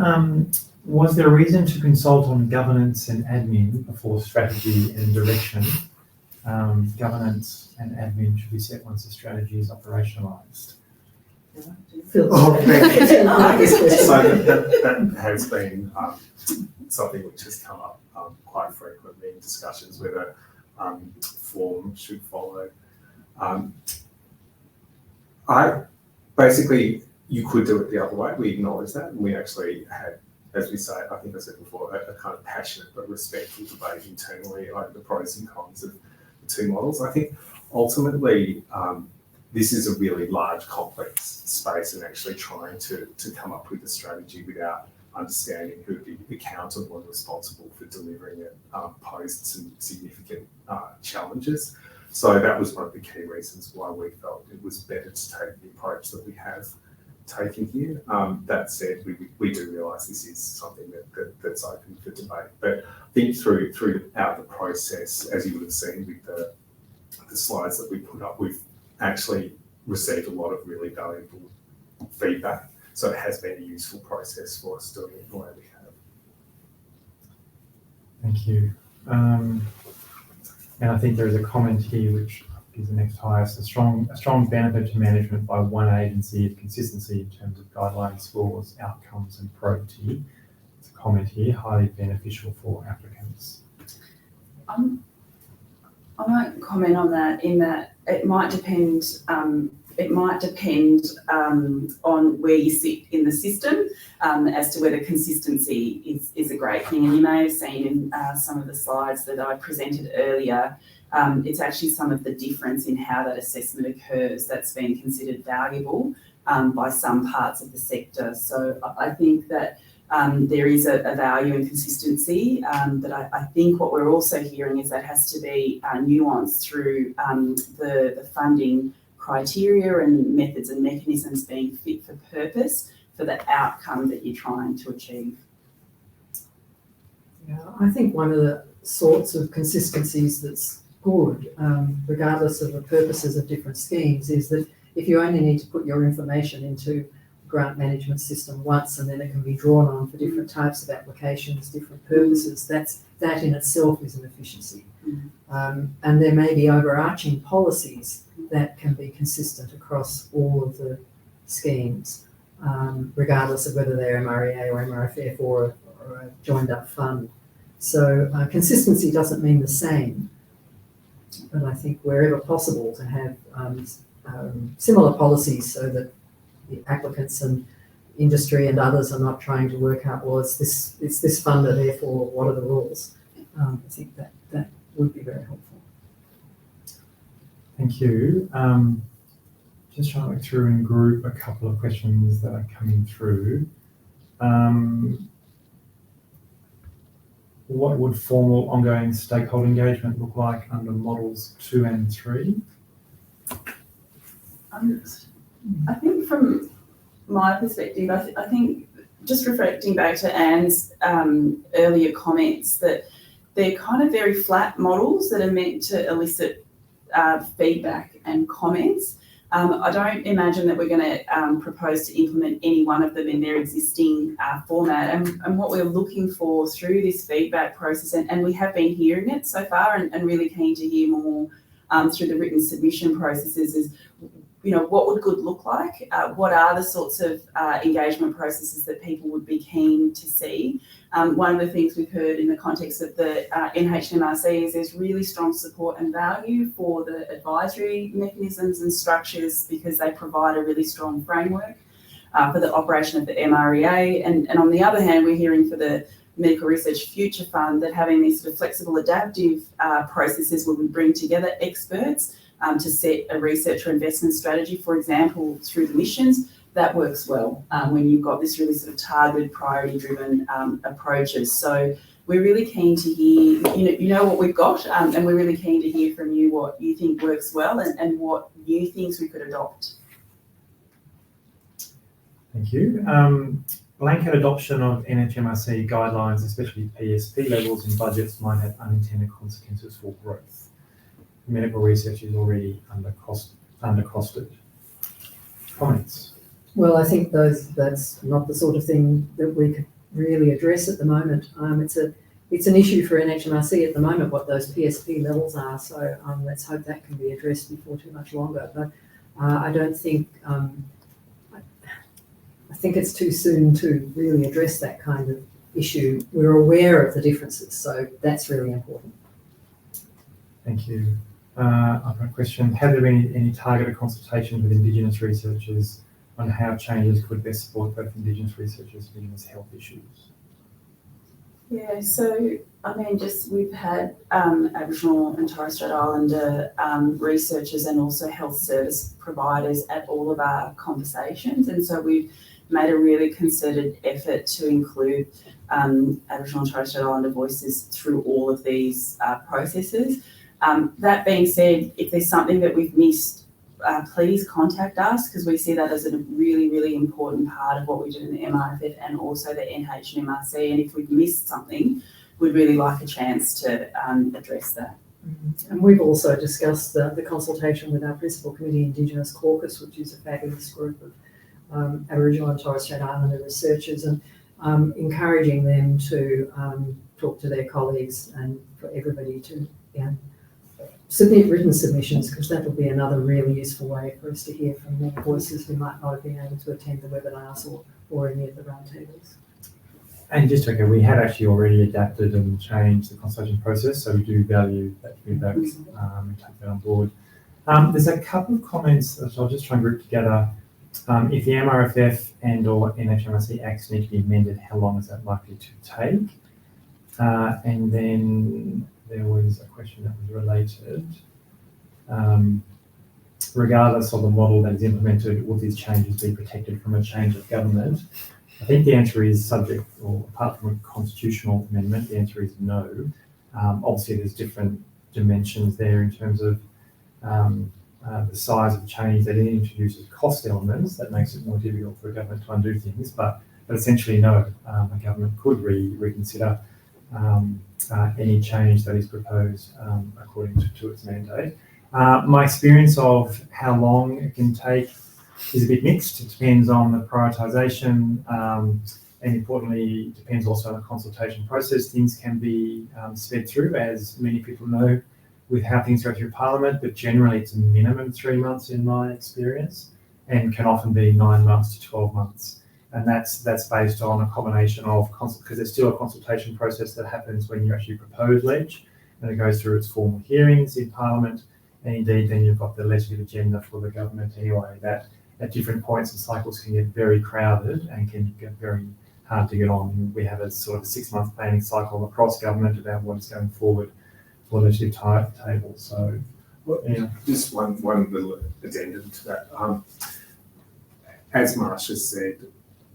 Was there a reason to consult on governance and admin before strategy and direction? Governance and admin should be set once the strategy is operationalised. So that has been something which has come up quite frequently in discussions whether form should follow. You could do it the other way. We acknowledge that, and we actually had, as we say, I think I said before, a kind of passionate but respectful debate internally over the pros and cons of the 2 models. I think ultimately this is a really large, complex space, and actually trying to come up with a strategy without understanding who would be accountable and responsible for delivering it posed some significant challenges. So that was one of the key reasons why we felt it was better to take the approach that we have taken here. That said, we do realise this is something that's open for debate. But I think throughout the process, as you would have seen with the slides that we put up, we've actually received a lot of really valuable feedback. So it has been a useful process for us doing it the way we have. Thank you. And I think there is a comment here which is the next highest. A strong benefit to management by one agency is consistency in terms of guidelines, scores, outcomes, and probity. It's a comment here, highly beneficial for applicants. I might comment on that in that it might depend. It might depend on where you sit in the system as to whether consistency is a great thing. And you may have seen in some of the slides that I presented earlier, it's actually some of the difference in how that assessment occurs that's been considered valuable by some parts of the sector. So I think that there is a value in consistency, but I think what we're also hearing is that has to be nuanced through the funding criteria and methods and mechanisms being fit for purpose for the outcome that you're trying to achieve. Yeah, I think one of the sorts of consistencies that's good, regardless of the purposes of different schemes, is that if you only need to put your information into grant management system once and then it can be drawn on for different types of applications, different purposes, that in itself is an efficiency. And there may be overarching policies that can be consistent across all of the schemes, regardless of whether they're MREA or MRFF or a joined up fund. So consistency doesn't mean the same, but I think wherever possible to have similar policies so that the applicants and industry and others are not trying to work out, well, it's this funder, therefore what are the rules? I think that would be very helpful. Thank you. Just trying to look through and group a couple of questions that are coming through. What would formal ongoing stakeholder engagement look like under models 2 and 3? I think from my perspective, I think just reflecting back to Anne's earlier comments that they're kind of very flat models that are meant to elicit feedback and comments. I don't imagine that we're going to propose to implement any one of them in their existing format. And what we're looking for through this feedback process, and we have been hearing it so far and really keen to hear more through the written submission processes, is what would good look like? What are the sorts of engagement processes that people would be keen to see? One of the things we've heard in the context of the NHMRC is there's really strong support and value for the advisory mechanisms and structures because they provide a really strong framework for the operation of the MREA. And on the other hand, we're hearing for the Medical Research Future Fund that having these sort of flexible adaptive processes where we bring together experts to set a research or investment strategy, for example, through the missions, that works well when you've got this really sort of targeted, priority-driven approaches. So we're really keen to hear, you know what we've got, and we're really keen to hear from you what you think works well and what you think we could adopt. Thank you. Blanket adoption of NHMRC guidelines, especially PSP levels in budgets, might have unintended consequences for growth. Medical research is already undercosted. Comments? Well, I think that's not the sort of thing that we could really address at the moment. It's an issue for NHMRC at the moment what those PSP levels are. So let's hope that can be addressed before too much longer. But I don't think I think it's too soon to really address that kind of issue. We're aware of the differences, so that's really important. Thank you. I've got a question. Have there been any targeted consultation with Indigenous researchers on how changes could best support both Indigenous researchers and Indigenous health issues? Yeah, so I mean, just we've had Aboriginal and Torres Strait Islander researchers and also health service providers at all of our conversations, and so we've made a really concerted effort to include Aboriginal and Torres Strait Islander voices through all of these processes. That being said, if there's something that we've missed, please contact us, because we see that as a really, really important part of what we do in the MRFF and also the NHMRC. And if we've missed something, we'd really like a chance to address that. And we've also discussed the consultation with our Principal Committee Indigenous Caucus, which is a fabulous group of Aboriginal and Torres Strait Islander researchers, and encouraging them to talk to their colleagues and for everybody to submit written submissions, because that will be another really useful way for us to hear from more voices who might not have been able to attend the webinars or any of the roundtables. And just to we had actually already adapted and changed the consultation process, so we do value that feedback and take that on board. There's a couple of comments that I'll just try and group together. If the MRFF and or NHMRC acts need to be amended, how long is that likely to take? And then there was a question that was related. Regardless of the model that is implemented, will these changes be protected from a change of government? I think the answer is subject, or apart from a constitutional amendment, the answer is no. Obviously, there's different dimensions there in terms of the size of change that it introduces cost elements that makes it more difficult for a government to undo things, but essentially no, a government could reconsider any change that is proposed according to its mandate. My experience of how long it can take is a bit mixed. It depends on the prioritisation, and importantly, it depends also on the consultation process. Things can be sped through, as many people know, with how things go through Parliament, but generally it's a minimum 3 months in my experience, and can often be 9 months to 12 months. And that's based on a combination of, because there's still a consultation process that happens when you actually propose ledge, and it goes through its formal hearings in Parliament, and indeed then you've got the legislative agenda for the government anyway, that at different points and cycles can get very crowded and can get very hard to get on. We have a sort of 6-month planning cycle across government about what is going forward for legislative timetable. So, yeah. Just one little addendum to that. As Masha said,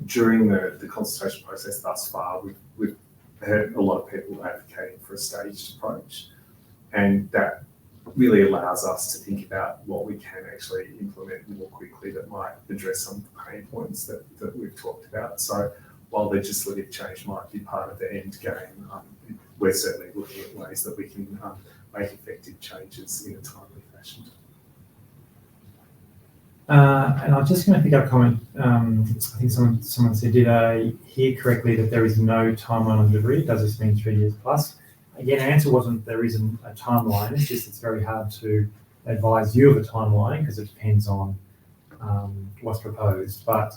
during the consultation process thus far, we've heard a lot of people advocating for a staged approach, and that really allows us to think about what we can actually implement more quickly that might address some of the pain points that we've talked about. So while legislative change might be part of the end game, we're certainly looking at ways that we can make effective changes in a timely fashion. And I'm just going to pick up a comment. I think someone said, did I hear correctly that there is no timeline on delivery? Does this mean 3 years plus? Again, the answer wasn't there isn't a timeline. It's just it's very hard to advise you of a timeline because it depends on what's proposed. But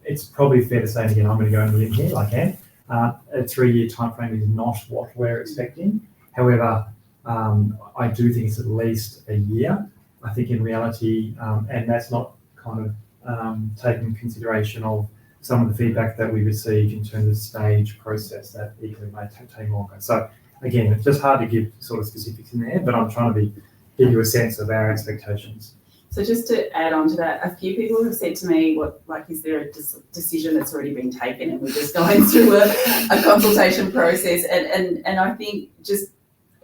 it's probably fair to say, and again, I'm going to go on a limb here, like Anne. A 3-year timeframe is not what we're expecting. However, I do think it's at least a year. I think in reality, and that's not kind of taking consideration of some of the feedback that we received in terms of stage process that equally may take longer. So again, it's just hard to give sort of specifics in there, but I'm trying to give you a sense of our expectations. So just to add on to that, a few people have said to me, is there a decision that's already been taken and we're just going through a consultation process? And I think just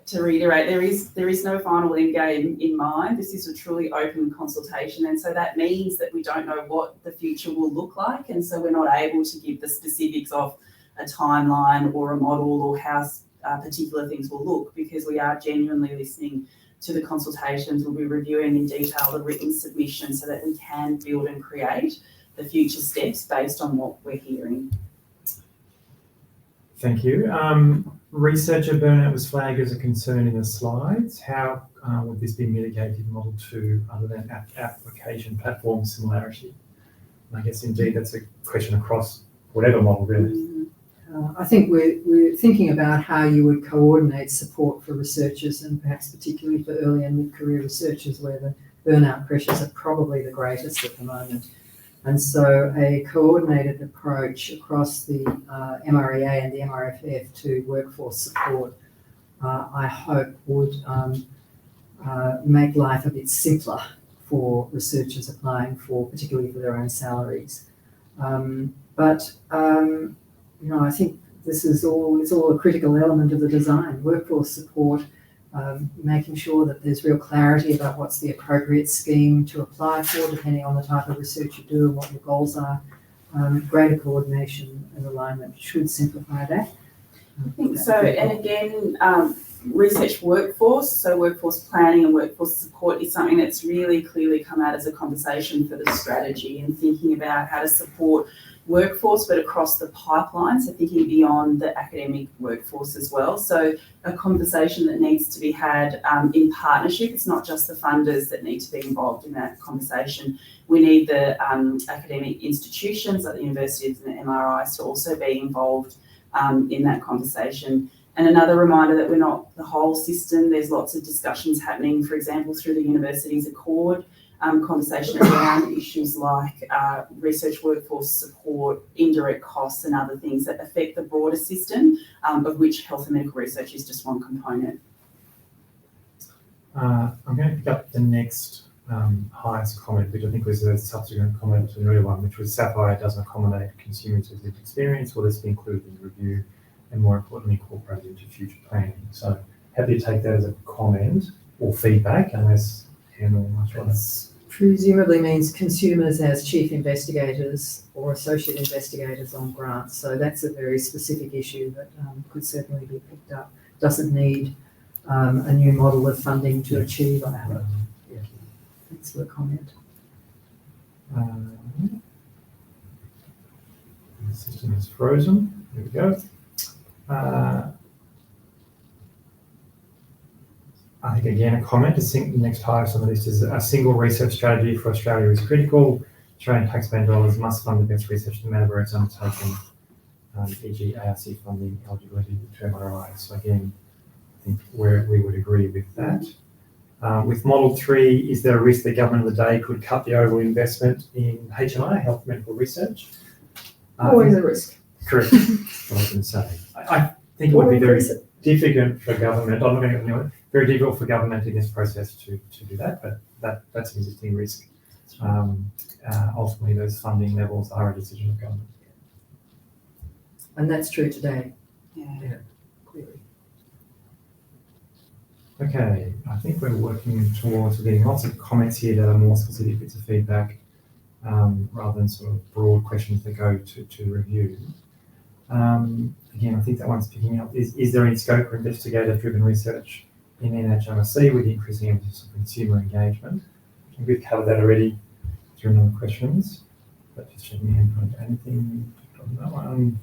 to reiterate, there is no final end game in mind. This is a truly open consultation, and so that means that we don't know what the future will look like, and so we're not able to give the specifics of a timeline or a model or how particular things will look, because we are genuinely listening to the consultations. We'll be reviewing in detail the written submission so that we can build and create the future steps based on what we're hearing. Thank you. Researcher burnout was flagged as a concern in the slides. How would this be mitigated in Model 2 other than application platform similarity? And I guess indeed that's a question across whatever model really. I think we're thinking about how you would coordinate support for researchers, and perhaps particularly for early and mid-career researchers where the burnout pressures are probably the greatest at the moment. And so a coordinated approach across the MREA and the MRFF to workforce support, I hope would make life a bit simpler for researchers applying for, particularly for their own salaries. I think this is all a critical element of the design, workforce support, making sure that there's real clarity about what's the appropriate scheme to apply for, depending on the type of research you do and what your goals are. Greater coordination and alignment should simplify that. I think so, and again, research workforce, so workforce planning and workforce support is something that's really clearly come out as a conversation for the strategy, and thinking about how to support workforce but across the pipeline, so thinking beyond the academic workforce as well. So a conversation that needs to be had in partnership. It's not just the funders that need to be involved in that conversation. We need the academic institutions like the universities and the MRIs to also be involved in that conversation. And another reminder that we're not the whole system. There's lots of discussions happening, for example, through the universities accord, conversation around issues like research workforce support, indirect costs and other things that affect the broader system, of which health and medical research is just one component. I'm going to pick up the next highest comment, which I think was a subsequent comment to the earlier one, which was Sapphire doesn't accommodate consumers with lived experience. Will this be included in the review and more importantly incorporated into future planning? So happy to take that as a comment or feedback, unless Anne or Masha. Presumably means consumers as chief investigators or associate investigators on grants. So that's a very specific issue that could certainly be picked up. Doesn't need a new model of funding to achieve, I hope. Yeah. Thanks for the comment. The system is frozen. There we go. I think again a comment, the next highest on the list is a single research strategy for Australia is critical. Australian taxpayer dollars must fund the best research no matter where it's undertaken, e.g. ARC funding, eligibility to MRI. So again, I think we would agree with that. With Model 3, is there a risk the government of the day could cut the overall investment in HMI, health medical research? Always a risk. Correct. That's what I was going to say. I think it would be very difficult for government. I'm not going to very difficult for government in this process to do that, but that's an existing risk. Ultimately, those funding levels are a decision of government. And that's true today. Yeah. Clearly. Okay, I think we're working towards getting lots of comments here that are more specific bits of feedback, rather than sort of broad questions that go to review. Again, I think that one's picking up. Is there any scope for investigator-driven research in NHMRC with the increasing emphasis on consumer engagement? I think we've covered that already through other questions, but just checking in on anything on that one.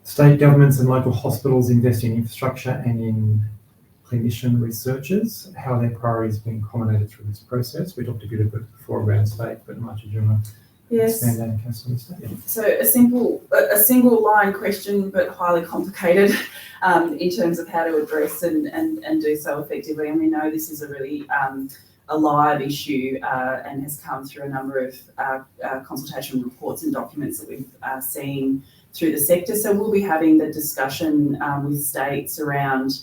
State governments and local hospitals invest in infrastructure and in clinician researchers. How are their priorities being accommodated through this process? We talked a bit before around state, but Masha, do you want to expand that in case on the state? Yeah. So a single line question, but highly complicated in terms of how to address and do so effectively. And we know this is a really a live issue and has come through a number of consultation reports and documents that we've seen through the sector. So we'll be having the discussion with states around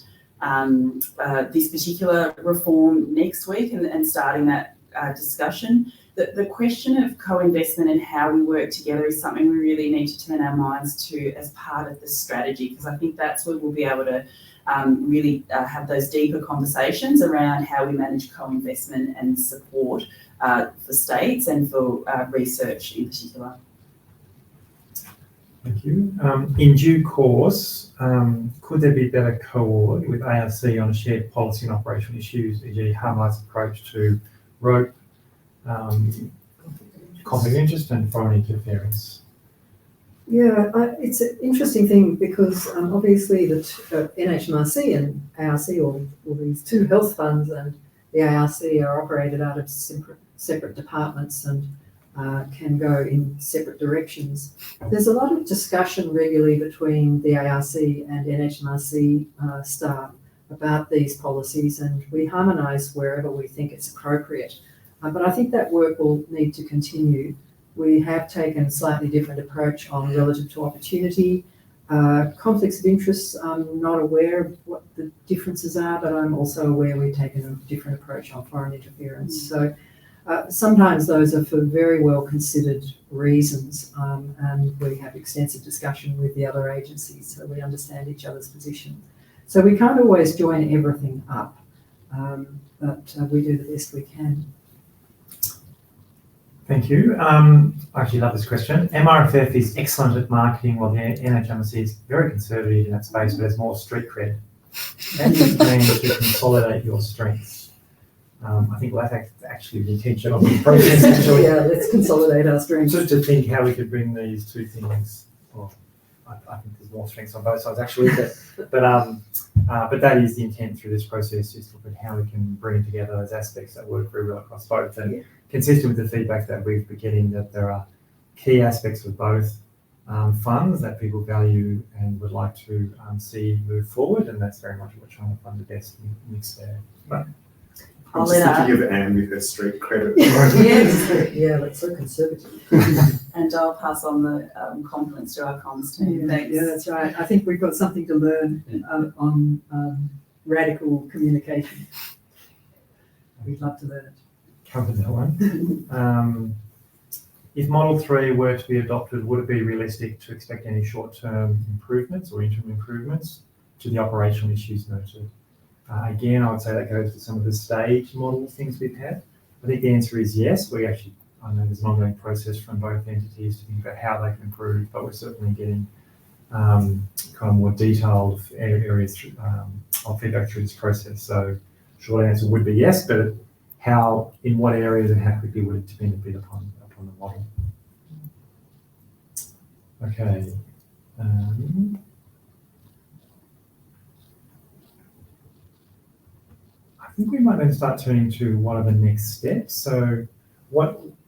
this particular reform next week and starting that discussion. The question of co-investment and how we work together is something we really need to turn our minds to as part of the strategy, because I think that's where we'll be able to really have those deeper conversations around how we manage co-investment and support for states and for research in particular. Thank you. In due course, could there be better coordination with ARC on shared policy and operational issues, e.g. harmonised approach to rope, conflict of interest and foreign interference? Yeah, it's an interesting thing because obviously the NHMRC and ARC, or these two health funds and the ARC are operated out of separate departments and can go in separate directions. There's a lot of discussion regularly between the ARC and NHMRC staff about these policies, and we harmonise wherever we think it's appropriate. But I think that work will need to continue. We have taken a slightly different approach on relative to opportunity. Conflicts of interest, I'm not aware of what the differences are, but I'm also aware we've taken a different approach on foreign interference. So sometimes those are for very well considered reasons, and we have extensive discussion with the other agencies so we understand each other's position. So we can't always join everything up, but we do the best we can. Thank you. I actually love this question. MRFF is excellent at marketing, while the NHMRC is very conservative in that space, but has more street cred. How do you plan to consolidate your strengths? I think that's actually the intention of the process. Actually. Yeah, let's consolidate our strengths. Just to think how we could bring these two things. Well, I think there's more strengths on both sides actually, but that is the intent through this process, is to look at how we can bring together those aspects that work very well across both, and consistent with the feedback that we've been getting, that there are key aspects of both funds that people value and would like to see move forward, and that's very much what we're trying to find the best mix there. But I'm just thinking of Anne with her street credit. Yes, yeah, that's so conservative. And I'll pass on the compliments to our comms team. Thanks. Yeah, that's right. I think we've got something to learn on radical communication. We'd love to learn it. Covered that one. If Model 3 were to be adopted, would it be realistic to expect any short-term improvements or interim improvements to the operational issues noted? Again, I would say that goes to some of the stage model things we've had. I think the answer is yes. I know there's an ongoing process from both entities to think about how they can improve, but we're certainly getting kind of more detailed areas of feedback through this process. So short answer would be yes, but how, in what areas and how quickly would it depend a bit upon the model. Okay. I think we might then start turning to what are the next steps. So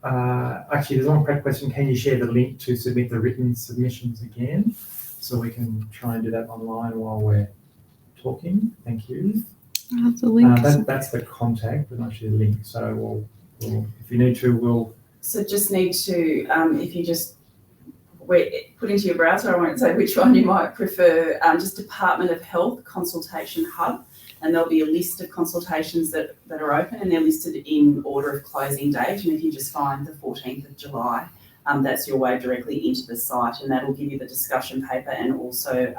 actually there's one prep question. Can you share the link to submit the written submissions again? So we can try and do that online while we're talking. Thank you. That's the link. That's the contact, but not actually the link. So we'll if you need to, we'll. So just need to, if you just put into your browser, I won't say which one you might prefer, just Department of Health Consultation Hub, and there'll be a list of consultations that are open, and they're listed in order of closing date. And if you just find the 14th of July, that's your way directly into the site, and that'll give you the discussion paper and also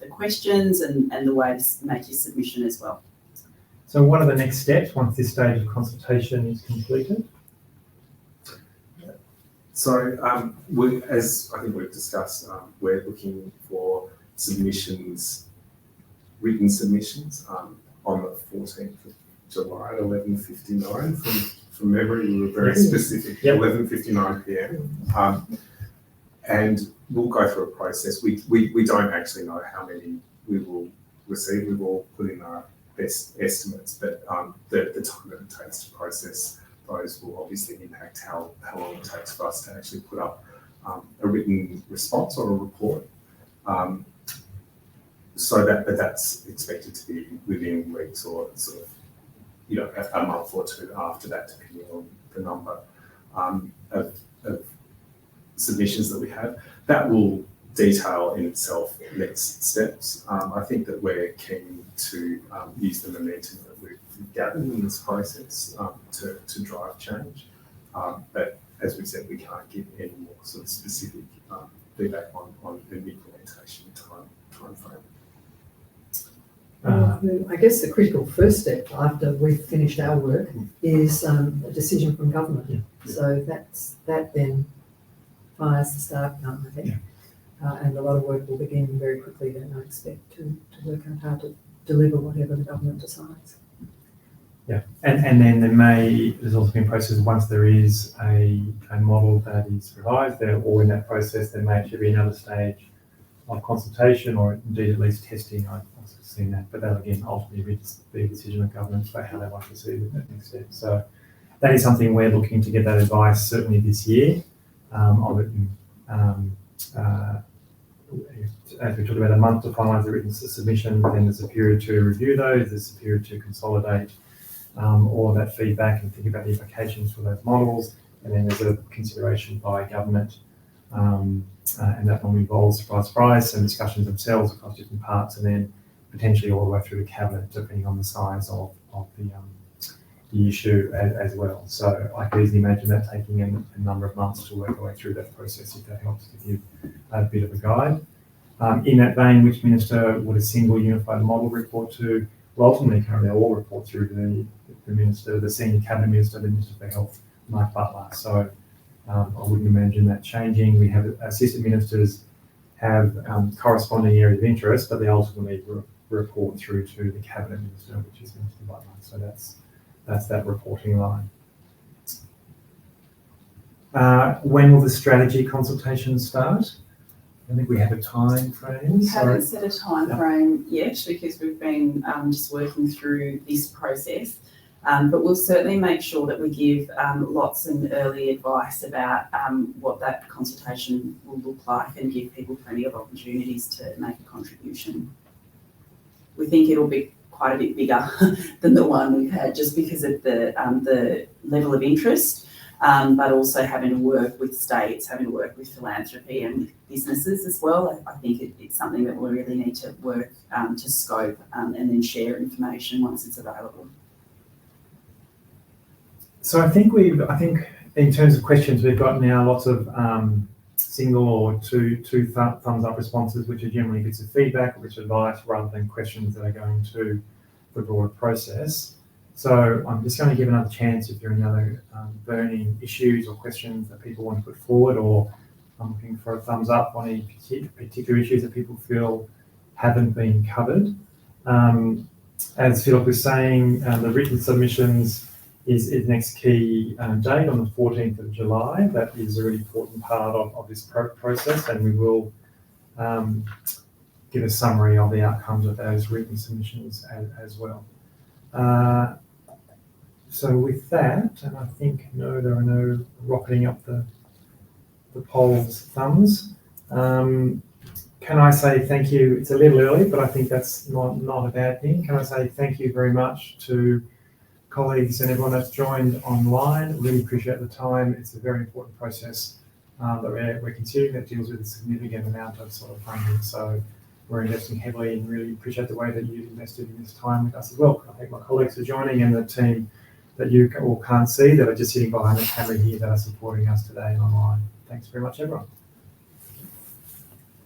the questions and the way to make your submission as well. So what are the next steps once this stage of consultation is completed? So as I think we've discussed, we're looking for submissions, written submissions on the 14th of July at 11:59. From memory, we were very specific, 11:59 p.m. And we'll go through a process. We don't actually know how many we will receive. We will put in our best estimates, but the time that it takes to process those will obviously impact how long it takes for us to actually put up a written response or a report. So that's expected to be within weeks or sort of, a month or two after that, depending on the number of submissions that we have. That will detail in itself next steps. I think that we're keen to use the momentum that we've gathered in this process to drive change. But as we said, we can't give any more sort of specific feedback on the implementation time frame. I guess the critical first step after we've finished our work is a decision from government. Yeah. So that then fires the start gun, I think. Yeah. And a lot of work will begin very quickly then, I expect, to work out how to deliver whatever the government decides. Yeah, and then there's also been processes once there is a model that is revised there, or in that process there may actually be another stage of consultation or indeed at least testing. I've also seen that, but that again ultimately be a decision of government about how they want to proceed with that next step. So that is something we're looking to get that advice certainly this year. As we talked about, a month to finalise the written submission, then there's a period to review those, there's a period to consolidate all of that feedback and think about the implications for those models. And then there's a consideration by government, and that one involves, surprise, some discussions themselves across different parts, and then potentially all the way through the cabinet, depending on the size of the issue as well. So I could easily imagine that taking a number of months to work our way through that process, if that helps to give a bit of a guide. In that vein, which minister would a single unified model report to? Well, ultimately, currently all report through to the minister, the senior cabinet minister, the Minister for Health, Mike Butler. So I wouldn't imagine that changing. We have assistant ministers have corresponding areas of interest, but they ultimately report through to the cabinet minister, which is Minister Butler. So that's that reporting line. When will the strategy consultation start? I think we have a time frame. We haven't set a time frame yet because we've been just working through this process. But we'll certainly make sure that we give lots and early advice about what that consultation will look like and give people plenty of opportunities to make a contribution. We think it'll be quite a bit bigger than the one we've had just because of the level of interest, but also having to work with states, having to work with philanthropy and with businesses as well. I think it's something that we'll really need to work to scope and then share information once it's available. So I think in terms of questions, we've got now lots of single or two thumbs up responses, which are generally bits of feedback or bits of advice rather than questions that are going to the broader process. So I'm just going to give another chance if there are any other burning issues or questions that people want to put forward, or I'm looking for a thumbs up on any particular issues that people feel haven't been covered. As Philip was saying, the written submissions is next key date on the 14th of July. That is a really important part of this process, and we will give a summary of the outcomes of those written submissions as well. So with that, and I think there are no rocketing up the polls thumbs. Can I say thank you? It's a little early, but I think that's not a bad thing. Can I say thank you very much to colleagues and everyone that's joined online? Really appreciate the time. It's a very important process that we're considering that deals with a significant amount of sort of funding. So we're investing heavily and really appreciate the way that you've invested in this time with us as well. I thank my colleagues for joining and the team that you all can't see that are just sitting behind the camera here that are supporting us today online. Thanks very much, everyone.